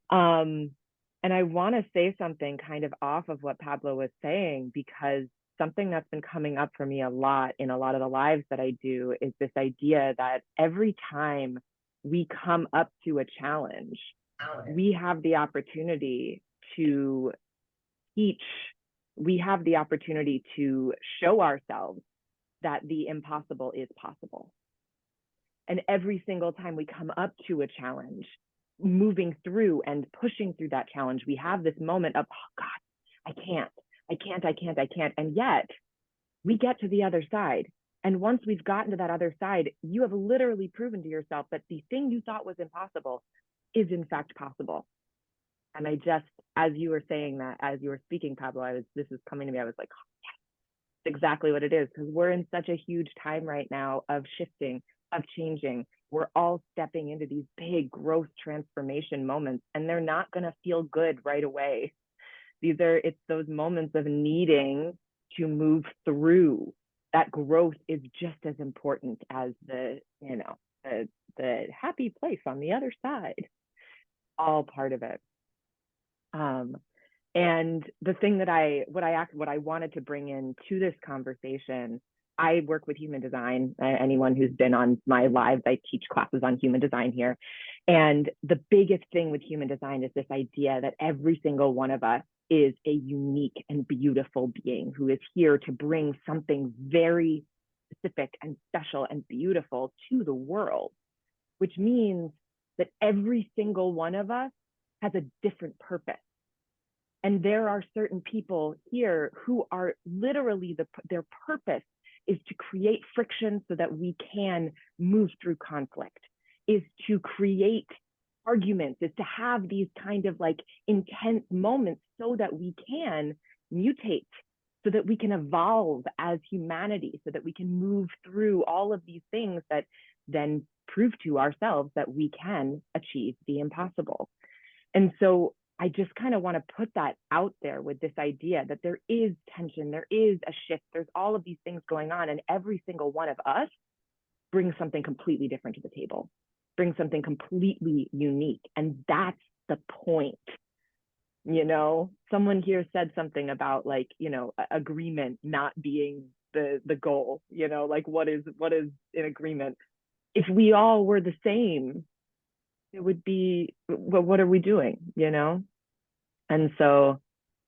And I want to say something kind of off of what Pablo was saying, because something that's been coming up for me a lot in a lot of the lives that I do is this idea that every time we come up to a challenge, we have the opportunity to teach, we have the opportunity to show ourselves that the impossible is possible. And every single time we come up to a challenge, moving through and pushing through that challenge, we have this moment of, oh God, I can't. And yet we get to the other side. And once we've gotten to that other side, you have literally proven to yourself that the thing you thought was impossible is in fact possible. And I just, as you were saying that, as you were speaking, Pablo, this is coming to me, I was like, oh, yes, it's exactly what it is, because we're in such a huge time right now of shifting, of changing. We're all stepping into these big growth transformation moments, and they're not going to feel good right away. It's those moments of needing to move through. That growth is just as important as the happy place on the other side. All part of it. And the thing that what I wanted to bring into this conversation, I work with human design. Anyone who's been on my lives, I teach classes on human design here. And the biggest thing with human design is this idea that every single one of us is a unique and beautiful being who is here to bring something very specific and special and beautiful to the world, which means that every single one of us has a different purpose. And there are certain people here who are literally their purpose is to create friction so that we can move through conflict, is to create arguments, is to have these kind of like intense moments so that we can mutate, so that we can evolve as humanity, so that we can move through all of these things that then prove to ourselves that we can achieve the impossible. And so I just kind of want to put that out there with this idea that there is tension, there is a shift, there's all of these things going on, and every single one of us brings something completely different to the table, brings something completely unique. And that's the point. You know, someone here said something about like, you know, agreement not being the goal, you know, like what is an agreement? If we all were the same, it would be, well, what are we doing, you know? And so,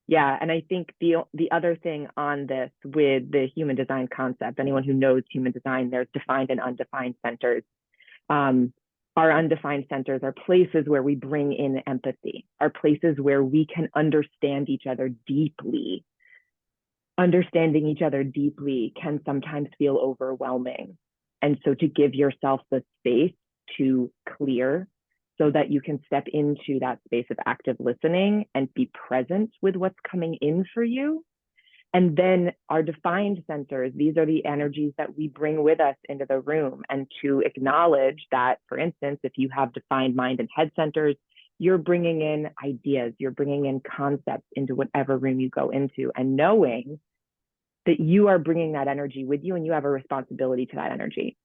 yeah, and I think the other thing on this with the human design concept, anyone who knows human design, there's defined and undefined centers. Our undefined centers are places where we bring in empathy, are places where we can understand each other deeply. Understanding each other deeply can sometimes feel overwhelming. And so to give yourself the space to clear so that you can step into that space of active listening and be present with what's coming in for you. And then our defined centers, these are the energies that we bring with us into the room. And to acknowledge that, for instance, if you have defined mind and head centers, you're bringing in ideas, you're bringing in concepts into whatever room you go into, and knowing that you are bringing that energy with you and you have a responsibility to that energy.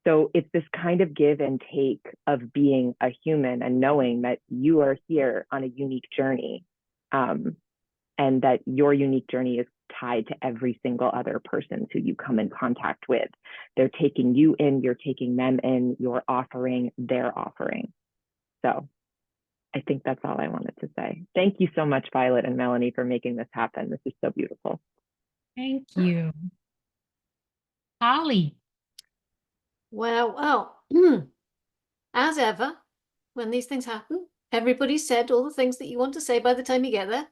So it's this kind of give and take of being a human and knowing that you are here on a unique journey, and that your unique journey is tied to every single other person who you come in contact with. They're taking you in, you're taking them in, you're offering, they're offering. So I think that's all I wanted to say. Thank you so much, Violet and Melanie, for making this happen. This is so beautiful. Thank you. Holly. Well, as ever, when these things happen, everybody said all the things that you want to say by the time you get there,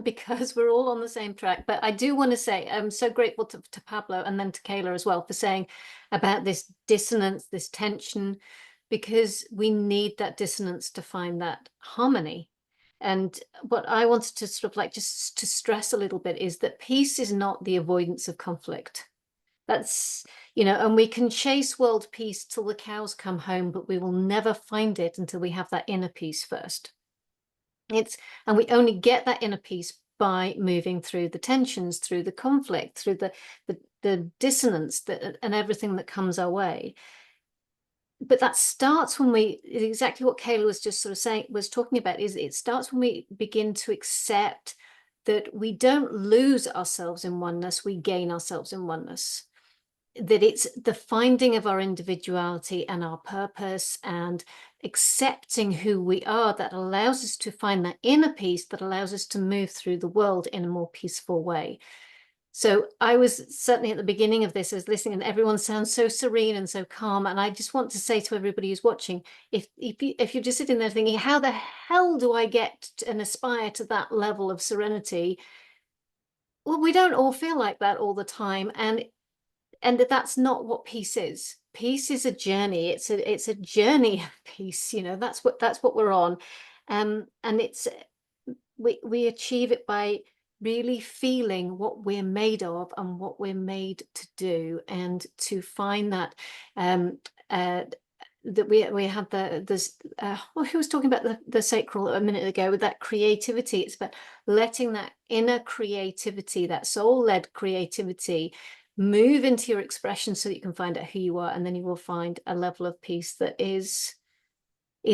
because we're all on the same track. But I do want to say I'm so grateful to Pablo and then to Kayla as well for saying about this dissonance, this tension, because we need that dissonance to find that harmony. And what I wanted to sort of like just to stress a little bit is that peace is not the avoidance of conflict. That's, you know, and we can chase world peace till the cows come home, but we will never find it until we have that inner peace first. And we only get that inner peace by moving through the tensions, through the conflict, through the dissonance and everything that comes our way. But that starts when exactly what Kayla was just sort of was talking about, is it starts when we begin to accept that we don't lose ourselves in oneness, we gain ourselves in oneness. That it's the finding of our individuality and our purpose and accepting who we are that allows us to find that inner peace that allows us to move through the world in a more peaceful way. So I was certainly at the beginning of this, I was listening, and everyone sounds so serene and so calm. And I just want to say to everybody who's watching, if you're just sitting there thinking, how the hell do I get and aspire to that level of serenity? Well, we don't all feel like that all the time. And that's not what peace is. Peace is a journey. It's a journey of peace. You know, that's what we're on. And it's we achieve it by really feeling what we're made of and what we're made to do, and to find that that we have who was talking about the sacral a minute ago with that creativity. It's about letting that inner creativity, that soul-led creativity, move into your expression so that you can find out who you are, and then you will find a level of peace that is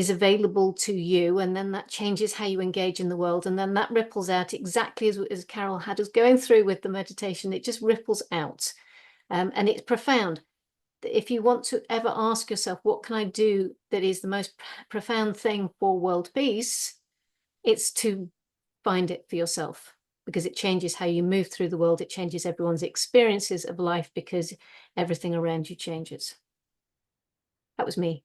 available to you, and then that changes how you engage in the world, and then that ripples out exactly as Carol had us going through with the meditation. It just ripples out, and it's profound. If you want to ever ask yourself, what can I do that is the most profound thing for world peace, it's to find it for yourself, because it changes how you move through the world. It changes everyone's experiences of life, because everything around you changes. That was me.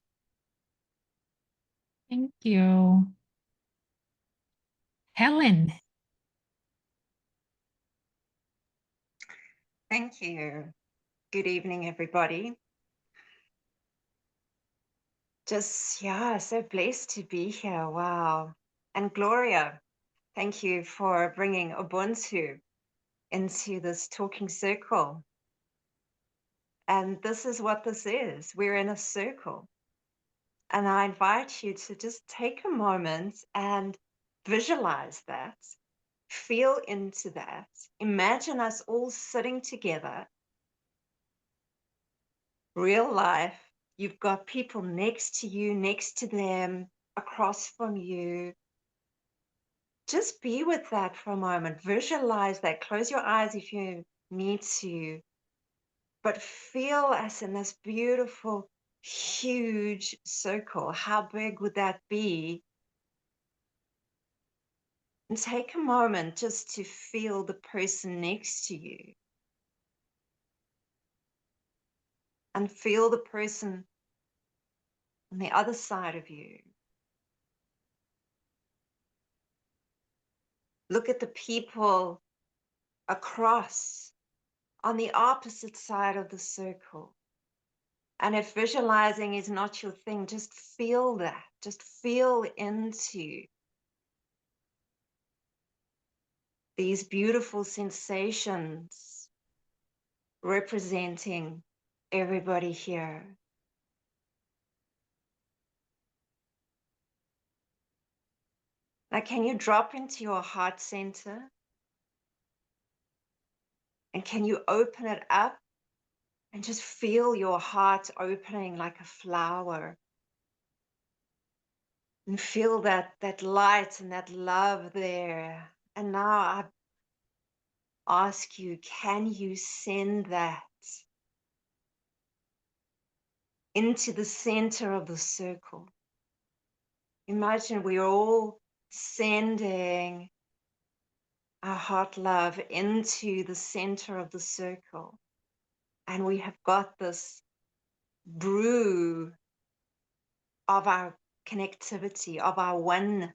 Thank you. Helen. Thank you. Good evening, everybody. Just, yeah, so blessed to be here. Wow. And Gloria, thank you for bringing Ubuntu into this talking circle. And this is what this is. We're in a circle. And I invite you to just take a moment and visualize that, feel into that. Imagine us all sitting together, real life. You've got people next to you, next to them, across from you. Just be with that for a moment. Visualize that. Close your eyes if you need to. But feel us in this beautiful, huge circle. How big would that be? And take a moment just to feel the person next to you. And feel the person on the other side of you. Look at the people across on the opposite side of the circle. And if visualizing is not your thing, just feel that. Just feel into these beautiful sensations representing everybody here. Now, can you drop into your heart center? And can you open it up and just feel your heart opening like a flower? And feel that light and that love there. And now I ask you, can you send that into the center of the circle? Imagine we're all sending our heart love into the center of the circle. And we have got this brew of our connectivity, of our oneness.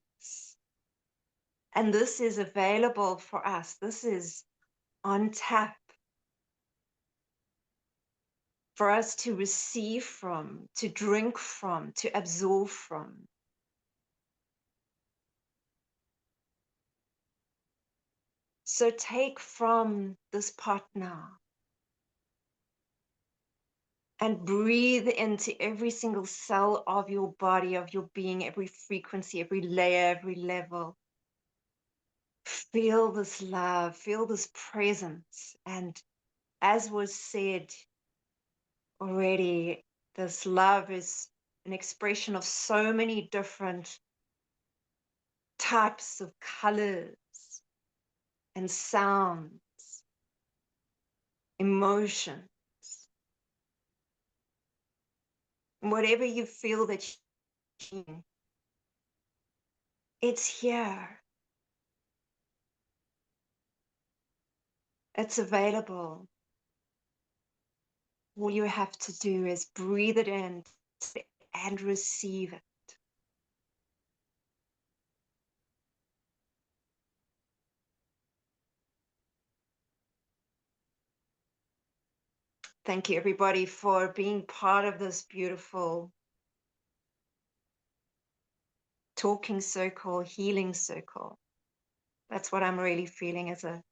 And this is available for us. This is on tap for us to receive from, to drink from, to absorb from. So take from this pot now and breathe into every single cell of your body, of your being, every frequency, every layer, every level. Feel this love, feel this presence. And as was said already, this love is an expression of so many different types of colors and sounds, emotions. Whatever you feel that you need, it's here. It's available. All you have to do is breathe it in and receive it. Thank you, everybody, for being part of this beautiful talking circle, healing circle. That's what I'm really feeling, is a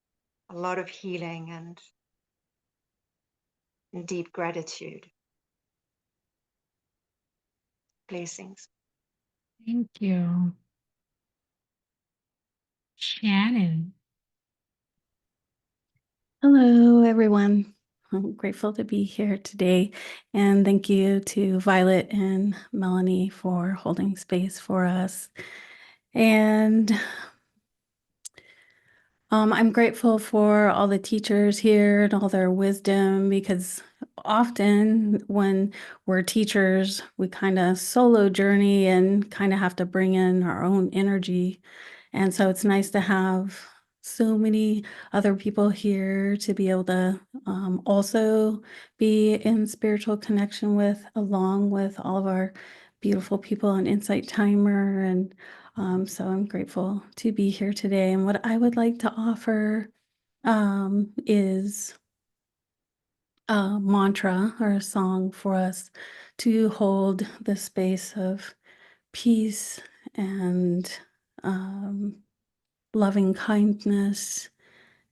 lot of healing and deep gratitude. Blessings. Thank you. Shannon. Hello, everyone. I'm grateful to be here today. And thank you to Violet and Melanie for holding space for us. And I'm grateful for all the teachers here and all their wisdom, because often when we're teachers, we kind of solo journey and kind of have to bring in our own energy. And so it's nice to have so many other people here to be able to also be in spiritual connection with, along with all of our beautiful people on Insight Timer. And so I'm grateful to be here today. And what I would like to offer is a mantra or a song for us to hold the space of peace and loving kindness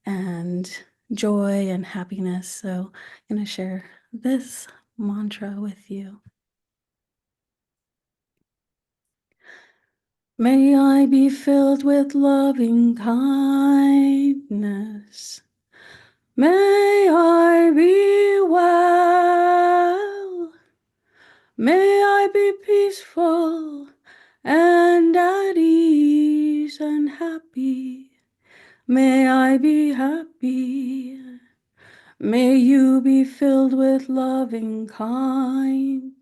and joy and happiness. So I'm going to share this mantra with you. May I be filled with loving kindness. May I be well. May I be peaceful and at ease and happy. May I be happy. May you be filled with loving kindness.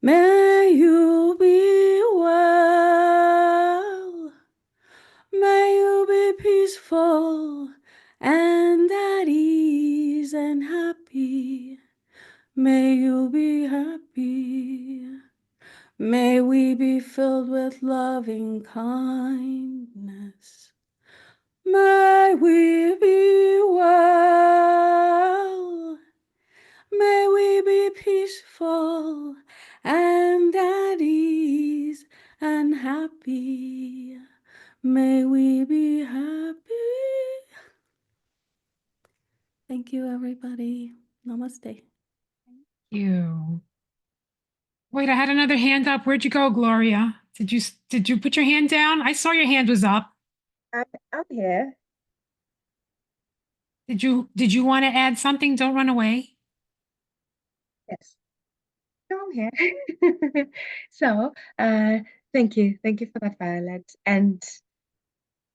May you be well. May you be peaceful and at ease and happy. May you be happy. May we be filled with loving kindness. May we be well. May we be peaceful and at ease and happy. May we be happy. Thank you, everybody. Namaste. You. Wait, I had another hand up. Where'd you go, Gloria? Did you put your hand down? I saw your hand was up. I'm here. Did you want to add something? Don't run away. Yes. I'm here. So, thank you. Thank you for that, Violet. And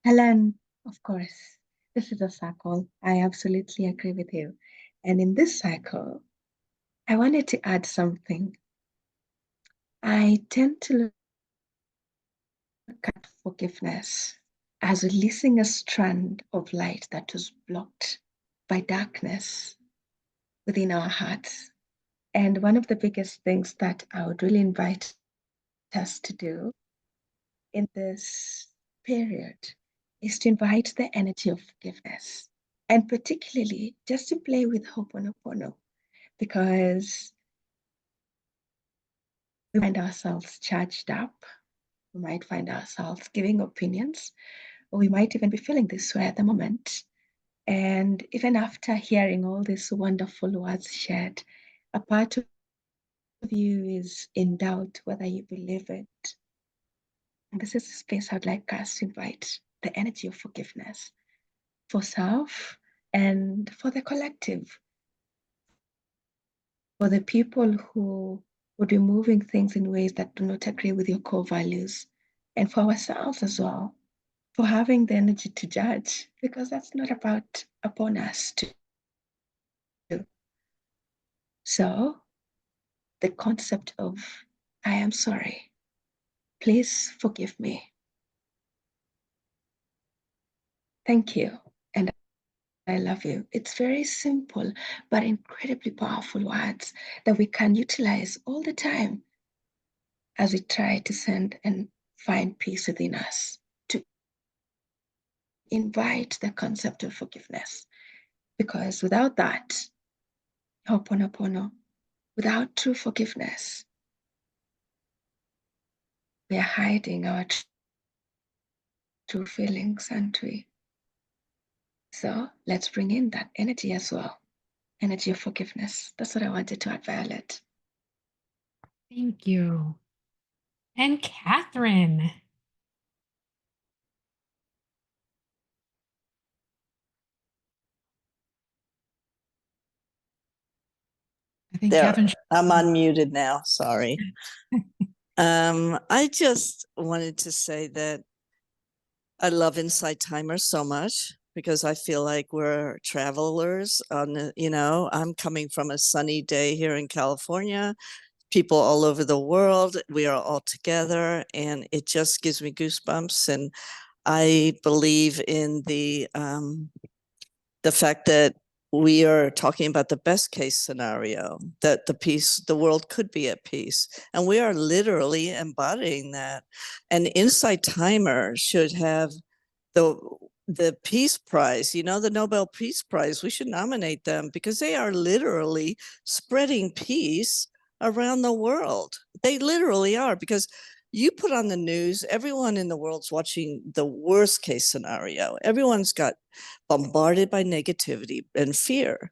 Helen, of course, this is a circle. I absolutely agree with you. And in this cycle, I wanted to add something. I tend to look at forgiveness as releasing a strand of light that was blocked by darkness within our hearts. And one of the biggest things that I would really invite us to do in this period is to invite the energy of forgiveness, and particularly just to play with Ho'oponopono, because we find ourselves charged up, we might find ourselves giving opinions, or we might even be feeling this way at the moment. And even after hearing all these wonderful words shared, a part of you is in doubt whether you believe it. And this is a space I'd like us to invite the energy of forgiveness for self and for the collective, for the people who would be moving things in ways that do not agree with your core values, and for ourselves as well, for having the energy to judge, because that's not upon us to do. So the concept of, I am sorry, please forgive me, thank you, and I love you. It's very simple, but incredibly powerful words that we can utilize all the time as we try to send and find peace within us, to invite the concept of forgiveness. Because without that, Ho'oponopono, without true forgiveness, we are hiding our true feelings, aren't we? So let's bring in that energy as well. Energy of forgiveness. That's what I wanted to add, Violet. Thank you. And Kathryn. I think There, Kathryn. I'm unmuted now. Sorry. I just wanted to say that I love Inside Timer so much because I feel like we're travelers on the, I'm coming from a sunny day here in California, people all over the world. We are all together and it just gives me goosebumps. And I believe in the fact that we are talking about the best case scenario, that the world could be at peace. And we are literally embodying that. And Inside Timer should have the Peace Prize, you know, the Nobel Peace Prize, we should nominate them because they are literally spreading peace around the world. They literally are, because you put on the news, everyone in the world's watching the worst case scenario. Everyone's got bombarded by negativity and fear.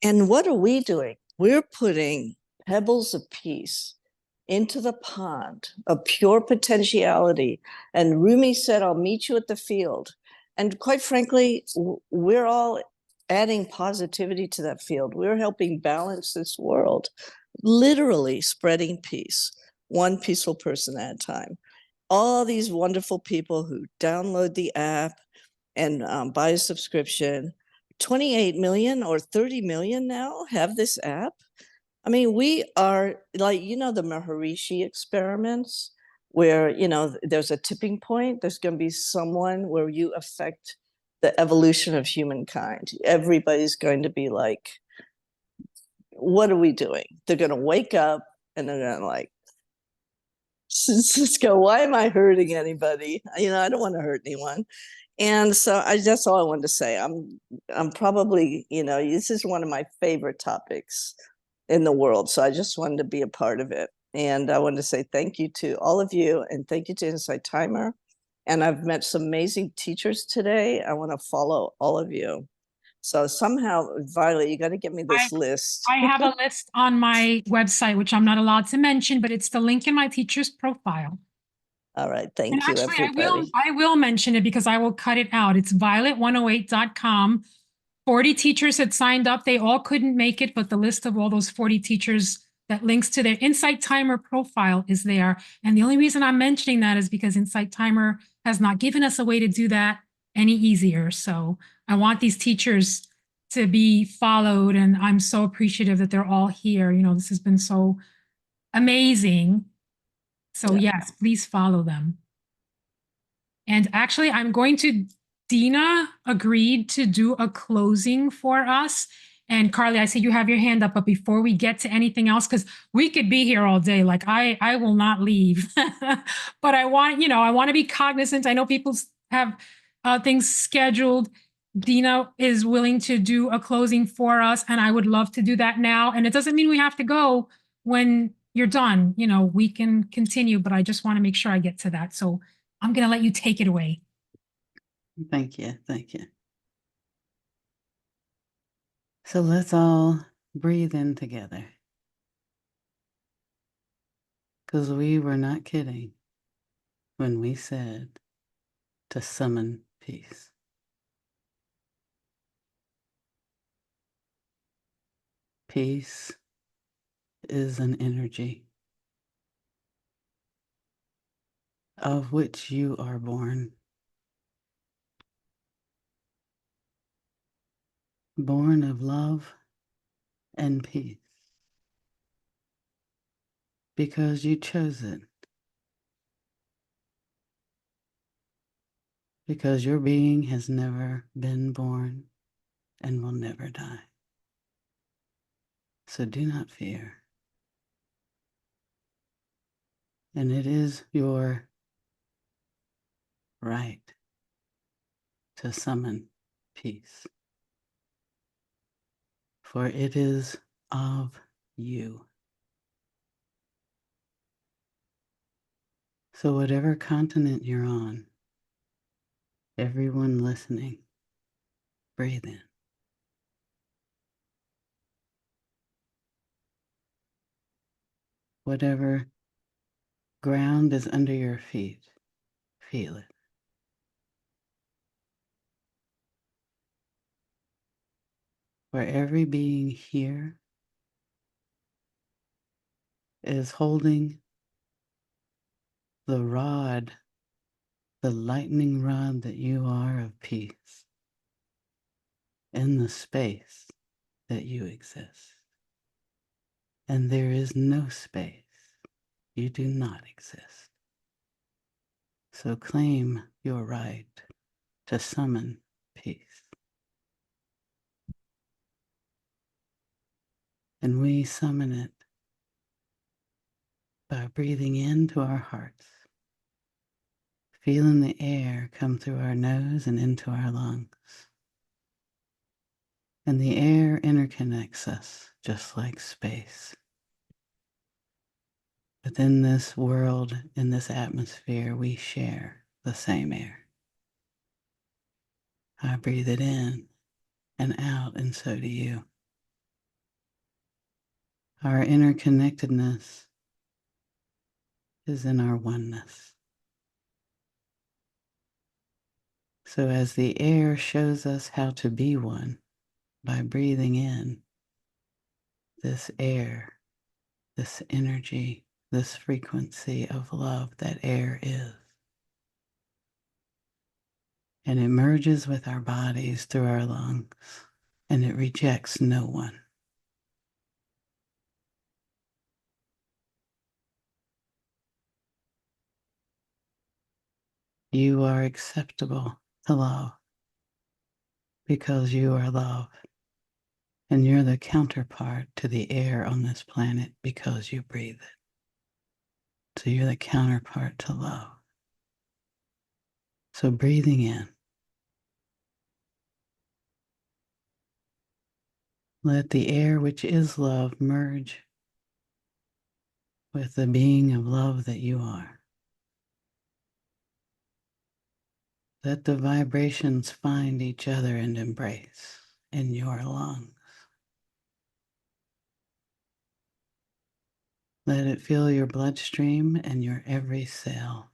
And what are we doing? We're putting pebbles of peace into the pond of pure potentiality. And Rumi said, I'll meet you at the field. And quite frankly, we're all adding positivity to that field. We're helping balance this world, literally spreading peace, one peaceful person at a time. All these wonderful people who download the app and buy a subscription, 28 million or 30 million now have this app. I mean, we are like, you know, the Maharishi experiments where, you know, there's a tipping point. There's going to be someone where you affect the evolution of humankind. Everybody's going to be like, what are we doing? They're going to wake up and they're going to like, just go, why am I hurting anybody? You know, I don't want to hurt anyone. And so that's all I wanted to say. I'm probably, you know, this is one of my favorite topics in the world. So I just wanted to be a part of it. And I wanted to say thank you to all of you and thank you to Insight Timer. And I've met some amazing teachers today. I want to follow all of you. So somehow, Violet, you got to get me this list. I have a list on my website, which I'm not allowed to mention, but it's the link in my teacher's profile. All right. Thank And you, actually, everybody. I will mention it because I will cut it out. It's violet108.com. 40 teachers had signed up. They all couldn't make it, but the list of all those 40 teachers that links to their Insight Timer profile is there. And the only reason I'm mentioning that is because Insight Timer has not given us a way to do that any easier. So I want these teachers to be followed, and I'm so appreciative that they're all here. You know, this has been so amazing. So yes, please follow them. And actually, I'm going to, Deana agreed to do a closing for us. And Carly, I see you have your hand up, but before we get to anything else, because we could be here all day, like I will not leave. But I want, you know, I want to be cognizant. I know people have things scheduled. Deana is willing to do a closing for us, and I would love to do that now. And it doesn't mean we have to go when you're done. You know, we can continue, but I just want to make sure I get to that. So I'm going to let you take it away. Thank you. Thank you. So let's all breathe in together. Because we were not kidding when we said to summon peace. Peace is an energy of which you are born. Born of love and peace. Because you chose it. Because your being has never been born and will never die. So do not fear. And it is your right to summon peace. For it is of you. So whatever continent you're on, everyone listening, breathe in. Whatever ground is under your feet, feel it. For every being here is holding the rod, the lightning rod that you are of peace in the space that you exist. And there is no space. You do not exist. So claim your right to summon peace. And we summon it by breathing into our hearts, feeling the air come through our nose and into our lungs. And the air interconnects us just like space. Within this world, in this atmosphere, we share the same air. I breathe it in and out, and so do you. Our interconnectedness is in our oneness. So as the air shows us how to be one by breathing in this air, this energy, this frequency of love that air is. And it merges with our bodies through our lungs, and it rejects no one. You are acceptable to love because you are love. And you're the counterpart to the air on this planet because you breathe it. So you're the counterpart to love. So breathing in, let the air which is love merge with the being of love that you are. Let the vibrations find each other and embrace in your lungs. Let it fill your bloodstream and your every cell.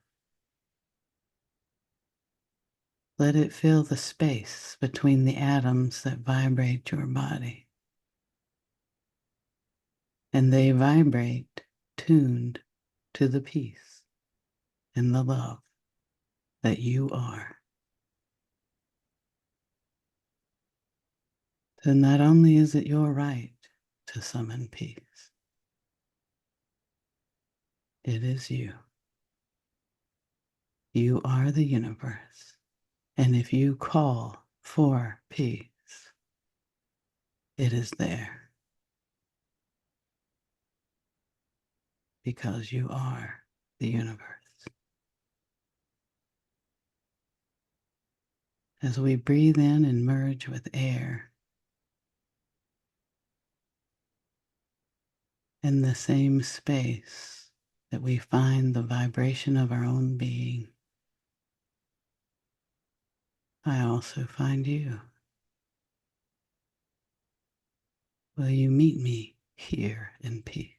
Let it fill the space between the atoms that vibrate your body. And they vibrate tuned to the peace and the love that you are. So not only is it your right to summon peace, it is you. You are the universe. And if you call for peace, it is there. Because you are the universe. As we breathe in and merge with air, in the same space that we find the vibration of our own being, I also find you. Will you meet me here in peace?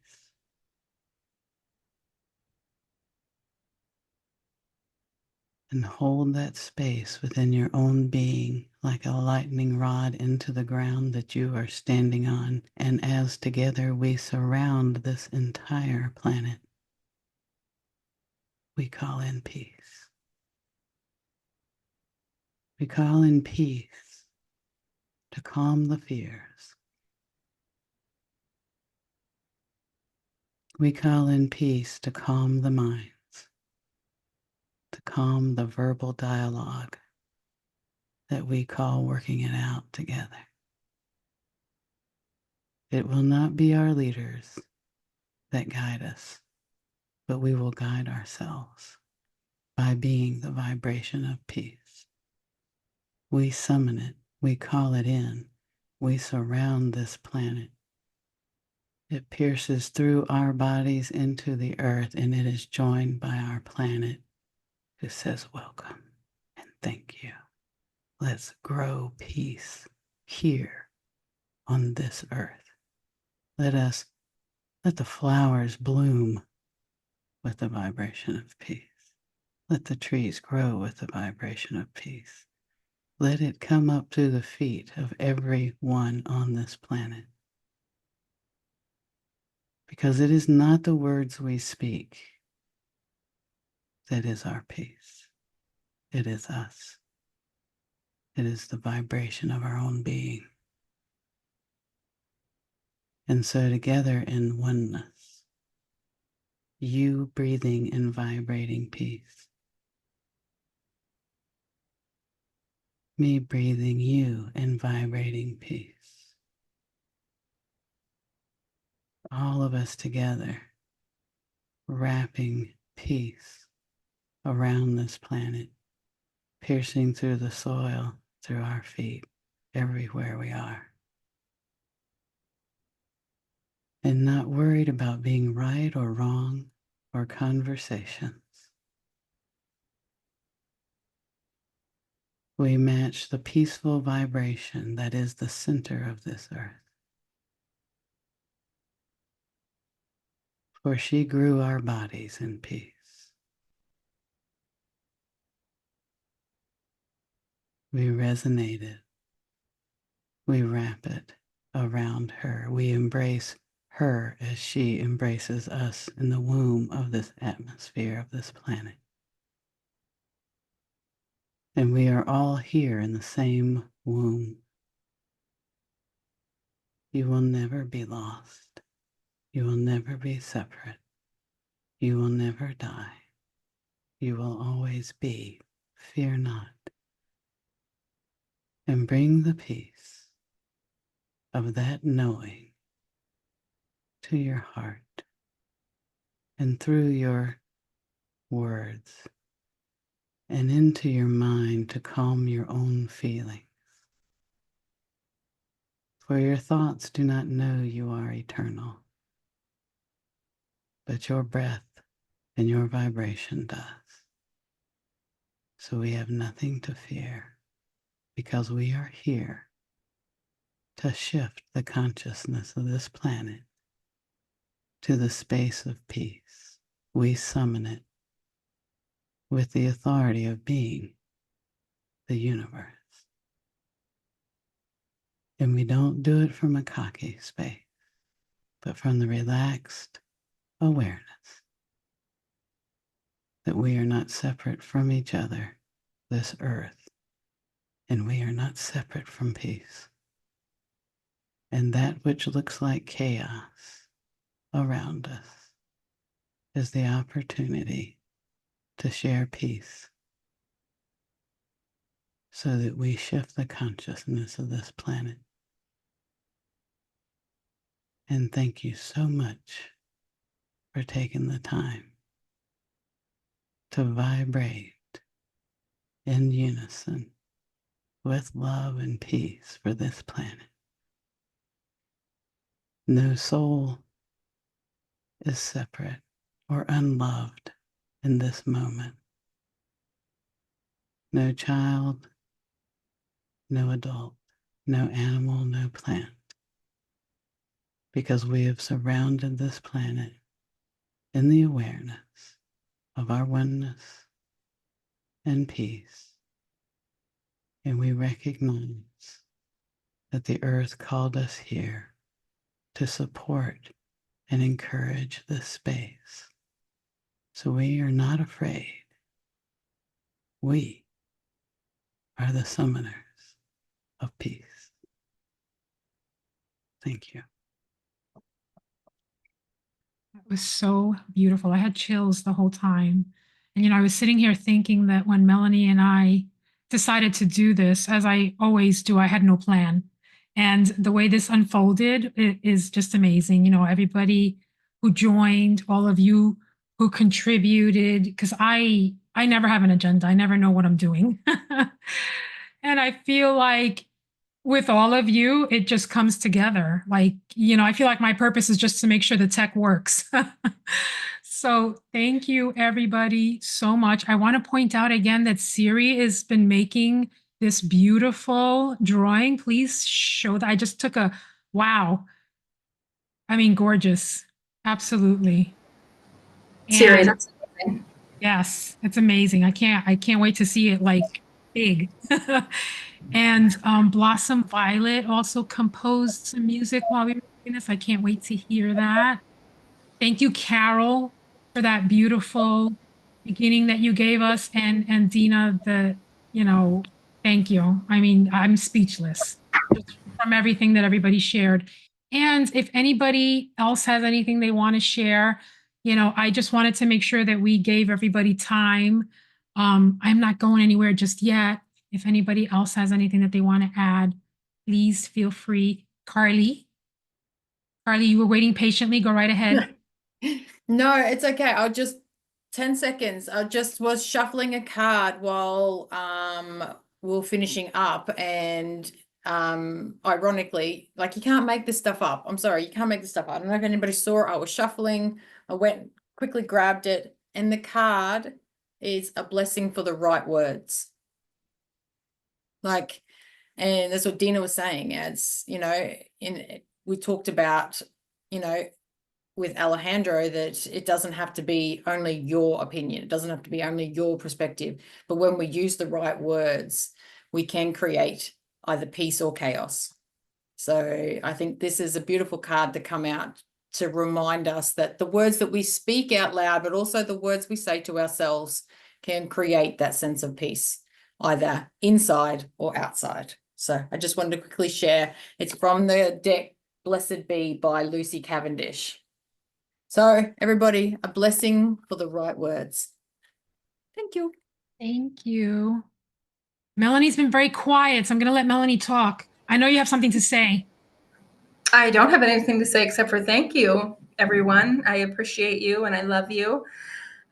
And hold that space within your own being like a lightning rod into the ground that you are standing on. And as together we surround this entire planet, we call in peace. We call in peace to calm the fears. We call in peace to calm the minds, to calm the verbal dialogue that we call working it out together. It will not be our leaders that guide us, but we will guide ourselves by being the vibration of peace. We summon it, we call it in, we surround this planet. It pierces through our bodies into the earth, and it is joined by our planet who says welcome and thank you. Let's grow peace here on this earth. Let the flowers bloom with the vibration of peace. Let the trees grow with the vibration of peace. Let it come up to the feet of everyone on this planet. Because it is not the words we speak that is our peace. It is us. It is the vibration of our own being. And so together in oneness, you breathing and vibrating peace, me breathing you and vibrating peace, all of us together wrapping peace around this planet, piercing through the soil, through our feet, everywhere we are. And not worried about being right or wrong or conversations. We match the peaceful vibration that is the center of this earth. For she grew our bodies in peace. We resonated. We wrap it around her. We embrace her as she embraces us in the womb of this atmosphere of this planet. And we are all here in the same womb. You will never be lost. You will never be separate. You will never die. You will always be. Fear not. And bring the peace of that knowing to your heart and through your words and into your mind to calm your own feelings. For your thoughts do not know you are eternal, but your breath and your vibration does. So we have nothing to fear because we are here to shift the consciousness of this planet to the space of peace. We summon it with the authority of being the universe. And we don't do it from a cocky space, but from the relaxed awareness that we are not separate from each other, this earth, and we are not separate from peace. And that which looks like chaos around us is the opportunity to share peace so that we shift the consciousness of this planet. And thank you so much for taking the time to vibrate in unison with love and peace for this planet. No soul is separate or unloved in this moment. No child, no adult, no animal, no plant. Because we have surrounded this planet in the awareness of our oneness and peace. And we recognize that the earth called us here to support and encourage this space. So we are not afraid. We are the summoners of peace. Thank you. It was so beautiful. I had chills the whole time. And, I was sitting here thinking that when Melanie and I decided to do this, as I always do, I had no plan. And the way this unfolded is just amazing. Everybody who joined, all of you who contributed, because I never have an agenda. I never know what I'm doing. And I feel like with all of you, it just comes together. I feel like my purpose is just to make sure the tech works. So thank you, everybody, so much. I want to point out again that Siri has been making this beautiful drawing. Please show that. I just took a, wow. I mean, gorgeous. Absolutely. Siri, And that's amazing. yes, it's amazing. I can't wait to see it big. And Blossom Violet also composed some music while we were doing this. I can't wait to hear that. Thank you, Carol, for that beautiful beginning that you gave us. And Deana, thank you. I mean, I'm speechless just from everything that everybody shared. And if anybody else has anything they want to share, I just wanted to make sure that we gave everybody time. I'm not going anywhere just yet. If anybody else has anything that they want to add, please feel free. Carly, you were waiting patiently. Go right ahead. No, it's okay. I'll just 10 seconds. I just was shuffling a card while we were finishing up, and ironically, like, you can't make this stuff up. I'm sorry, you can't make this stuff up. I don't know if anybody saw it. I was shuffling, I went, quickly grabbed it, and the card is a blessing for the right words. Like, and that's what Deana was saying, as you know, we talked about, you know, with Alejandro, that it doesn't have to be only your opinion. It doesn't have to be only your perspective. But when we use the right words, we can create either peace or chaos. So I think this is a beautiful card to come out to remind us that the words that we speak out loud, but also the words we say to ourselves, can create that sense of peace, either inside or outside. So I just wanted to quickly share. It's from the deck Blessed Be by Lucy Cavendish. So everybody, a blessing for the right words. Thank you. Thank you. Melanie's been very quiet, so I'm going to let Melanie talk. I know you have something to say. I don't have anything to say except for thank you, everyone. I appreciate you and I love you.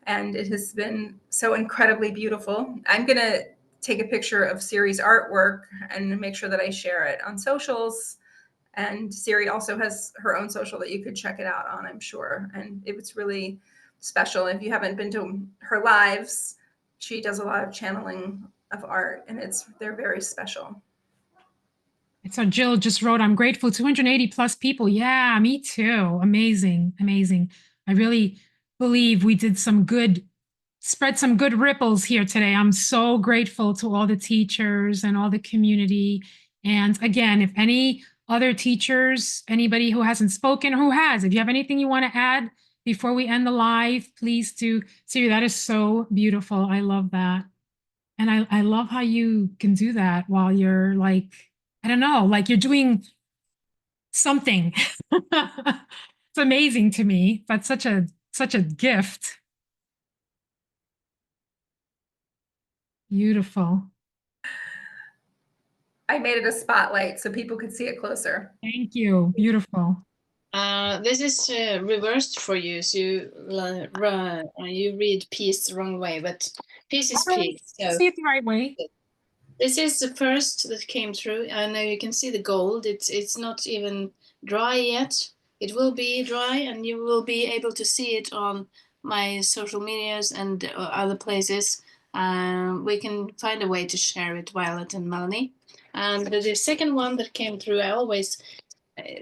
And it has been so incredibly beautiful. I'm going to take a picture of Siri's artwork and make sure that I share it on socials. And Siri also has her own social that you could check it out on, I'm sure. And it was really special. If you haven't been to her lives, she does a lot of channeling of art, and they're very special. And so Jill just wrote, I'm grateful, 280 plus people. Yeah, me too. Amazing, amazing. I really believe we did spread some good ripples here today. I'm so grateful to all the teachers and all the community. And again, if any other teachers, anybody who hasn't spoken or who has, if you have anything you want to add before we end the live, please do. Siri, that is so beautiful. I love that. And I love how you can do that while you're like, I don't know, like you're doing something. It's amazing to me. That's such a gift. Beautiful. I made it a spotlight so people could see it closer. Thank you. Beautiful. This is reversed for you, so you read peace the wrong way, but peace is peace. So see it the right way. This is the first that came through. I know you can see the gold. It's not even dry yet. It will be dry, and you will be able to see it on my social medias and other places. We can find a way to share it, Violet and Melanie. And the second one that came through, I always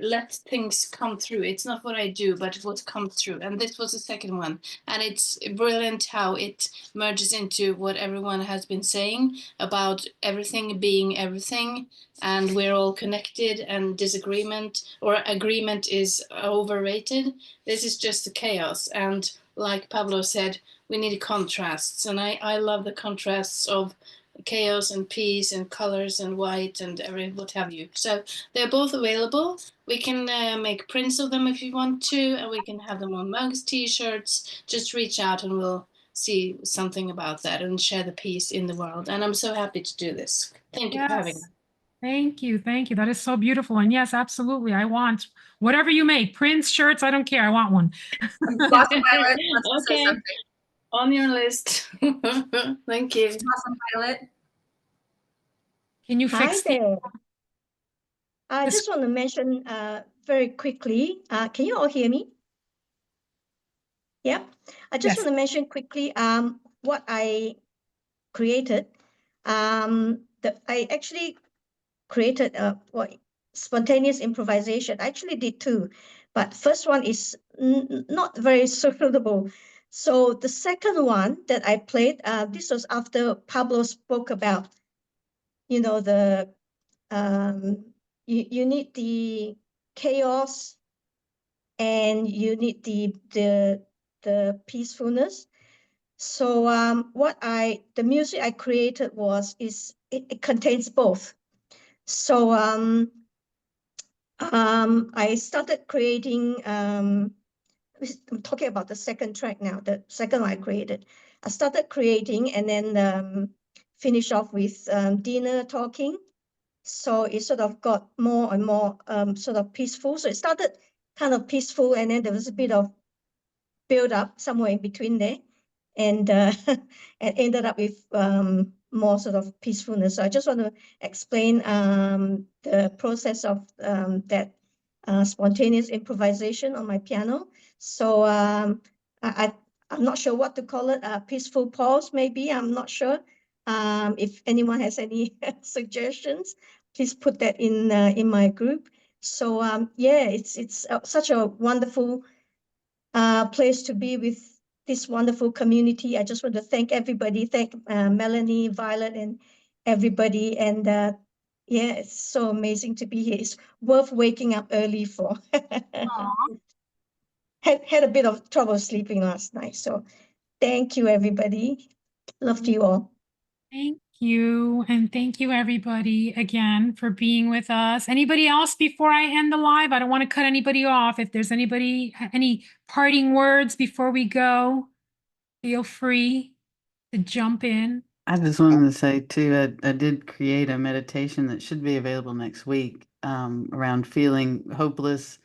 let things come through. It's not what I do, but what comes through. And this was the second one. And it's brilliant how it merges into what everyone has been saying about everything being everything. And we're all connected, and disagreement or agreement is overrated. This is just the chaos. And like Pablo said, we need contrasts. And I love the contrasts of chaos and peace and colors and white and what have you. So they're both available. We can make prints of them if you want to, and we can have them on mugs, t-shirts. Just reach out and we'll see something about that and share the peace in the world. And I'm so happy to do this. Thank you for having me. Thank you. Thank you. That is so beautiful. And yes, absolutely. I want whatever you make, prints, shirts, I don't care. I want one. Okay. On your list. Thank you. Awesome, Violet. Can you Hi fix there. I just want to mention very quickly. Can you all hear me? Yeah. I just want to mention quickly what I created. I actually created what spontaneous improvisation. I actually did two, but first one is not very suitable. So the second one that I played, this was after Pablo spoke about, you know, the you need the chaos and you need the peacefulness. So the music I created it contains both. So I started creating I'm talking about the second track now, the second one I created. I started creating and then finish off with Deana talking. So it sort of got more and more sort of peaceful. So it started kind of peaceful, and then there was a bit of build up somewhere in between there. and and ended up with more sort of peacefulness. So I just want to explain the process of that spontaneous improvisation on my piano. So I'm not sure what to call it, a peaceful pause, maybe, I'm not sure. If anyone has any suggestions, please put that in my group. So yeah, it's such a wonderful place to be with this wonderful community. I just want to thank everybody, thank Melanie, Violet, and everybody. And yeah, it's so amazing to be here. It's worth waking up early for. Had a bit of trouble sleeping last night. So thank you, everybody. Love to you all. Thank you. And thank you, everybody, again, for being with us. Anybody else before I end the live? I don't want to cut anybody off. If there's anybody, any parting words before we go, feel free to jump in. I just wanted to say too, I did create a meditation that should be available next week around feeling hopeless.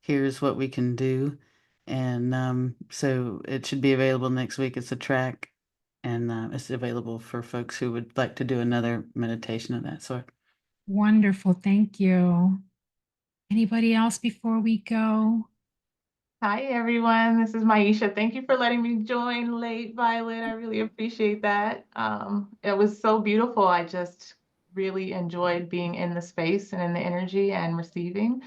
Here's what we can do. And so it should be available next week. It's a track, and it's available for folks who would like to do another meditation of that sort. Wonderful. Thank you. Anybody else before we go? Hi, everyone. This is Maisha. Thank you for letting me join late, Violet. I really appreciate that. It was so beautiful. I just really enjoyed being in the space and in the energy and receiving.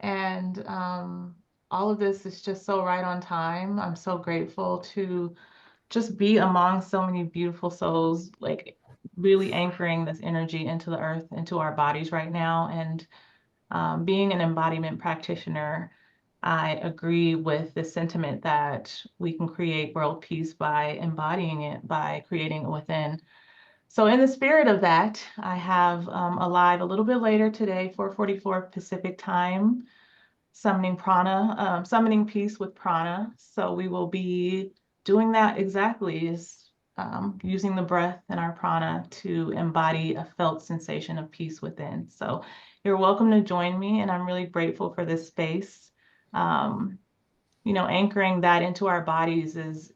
And all of this is just so right on time. I'm so grateful to just be among so many beautiful souls, like really anchoring this energy into the earth, into our bodies right now. And being an embodiment practitioner, I agree with the sentiment that we can create world peace by embodying it, by creating it within. So in the spirit of that, I have a live a little bit later today, 4:44 Pacific time, summoning prana, summoning peace with prana. So we will be doing that exactly, is using the breath and our prana to embody a felt sensation of peace within. So you're welcome to join me, and I'm really grateful for this space. You know, anchoring that into our bodies is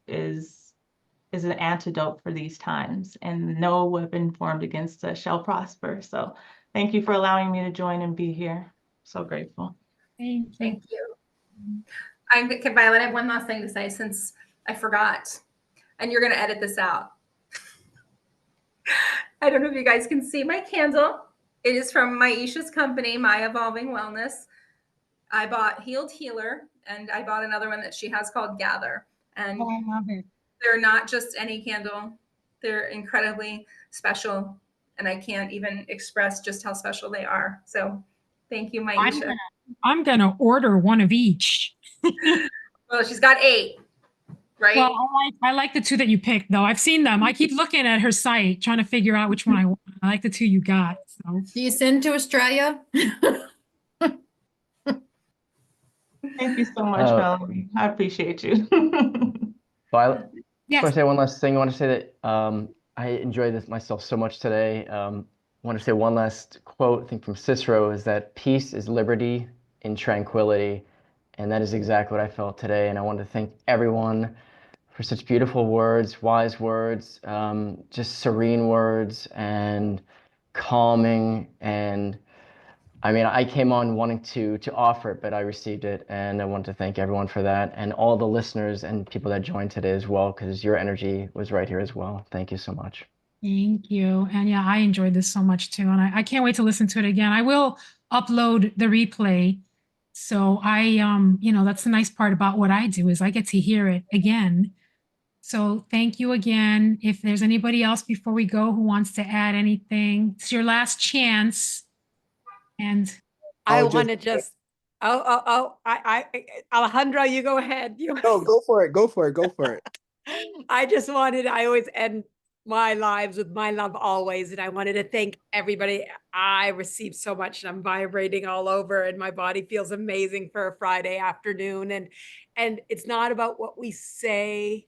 an antidote for these times, and no weapon formed against us shall prosper. So thank you for allowing me to join and be here. So grateful. Thank you. Violet, I have one last thing to say since I forgot, and you're going to edit this out. I don't know if you guys can see my candle. It is from Maisha's company, My Evolving Wellness. I bought Healed Healer, and I bought another one that she has called Gather. And I love it. They're not just any candle. They're incredibly special, and I can't even express just how special they are. So thank you, Maisha. I'm gonna order one of each. Well, she's got 8, right? Well, I like the 2 that you picked, though. I've seen them. I keep looking at her site, trying to figure out which one I want. I like the 2 you got. So. Do you send to Australia? Thank you so much, Melanie. I appreciate you. Violet? Yes. I want to say one last thing. I want to say that I enjoyed this myself so much today. I want to say one last quote, I think from Cicero, is that peace is liberty in tranquility. And that is exactly what I felt today. And I want to thank everyone for such beautiful words, wise words, just serene words and calming. And I mean, I came on wanting to offer it, but I received it, and I want to thank everyone for that, and all the listeners and people that joined today as well, because your energy was right here as well. Thank you so much. Thank you. And yeah, I enjoyed this so much too, and I can't wait to listen to it again. I will upload the replay. So I, you know, that's the nice part about what I do is I get to hear it again. So thank you again. If there's anybody else before we go who wants to add anything, it's your last chance. And I want to just, Alejandro, you go ahead. No, go for it. Go for it. Go for it. I always end my lives with my love always. And I wanted to thank everybody. I received so much and I'm vibrating all over and my body feels amazing for a Friday afternoon. And it's not about what we say,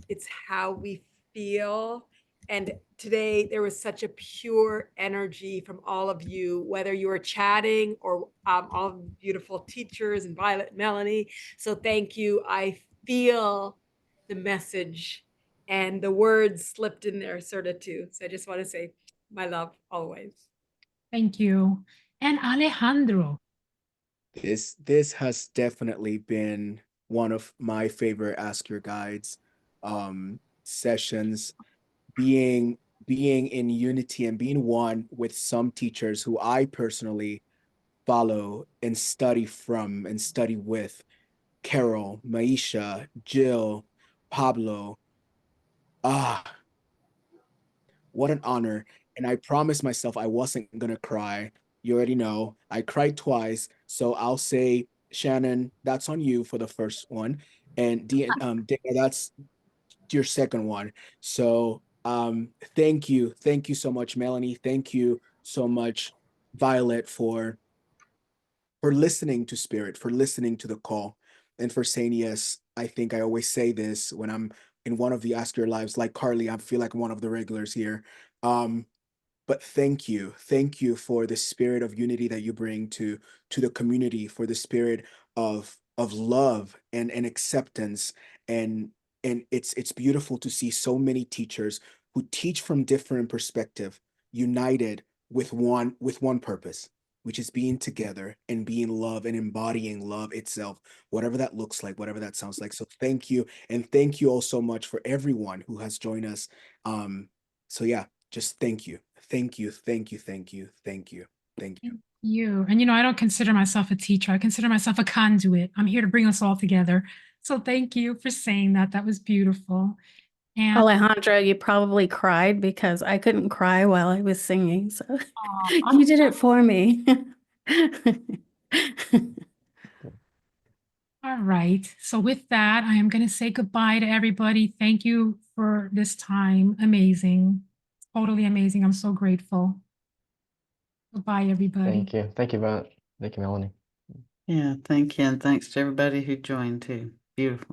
it's how we feel. And today there was such a pure energy from all of you, whether you were chatting or all beautiful teachers and Violet and Melanie. So thank you. I feel the message, and the words slipped in there sort of too. So I just want to say my love always. Thank you. And Alejandro. This has definitely been one of my favorite Ask Your Guides sessions. Being in unity and being one with some teachers who I personally follow and study from and study with. Carol, Maisha, Jill, Pablo. Ah, what an honor. And I promised myself I wasn't gonna cry. You already know. I cried twice. So I'll say, Shannon, that's on you for the first one. And Deana, that's your second one. So thank you. Thank you so much, Melanie. Thank you so much, Violet, for listening to Spirit, for listening to the call, and for saying yes. I think I always say this when I'm in one of the Ask Your Lives, like Carly, I feel like one of the regulars here. But thank you for the spirit of unity that you bring to the community, for the spirit of love and acceptance. And it's beautiful to see so many teachers who teach from different perspective, united with one purpose, which is being together and being love and embodying love itself, whatever that looks like, whatever that sounds like. So thank you. And thank you all so much for everyone who has joined us. So yeah, just thank you. Thank you. Thank you. Thank you. Thank you. Thank you. You. And I don't consider myself a teacher. I consider myself a conduit. I'm here to bring us all together. So thank you for saying that. That was beautiful. And Alejandro, you probably cried because I couldn't cry while I was singing. So Aw, you did it for me. all right. So with that, I am going to say goodbye to everybody. Thank you for this time. Amazing. Totally amazing. I'm so grateful. Goodbye, everybody. Thank you. Thank you, Violet. Thank you, Melanie. Yeah, thank you. And thanks to everybody who joined too. Beautiful.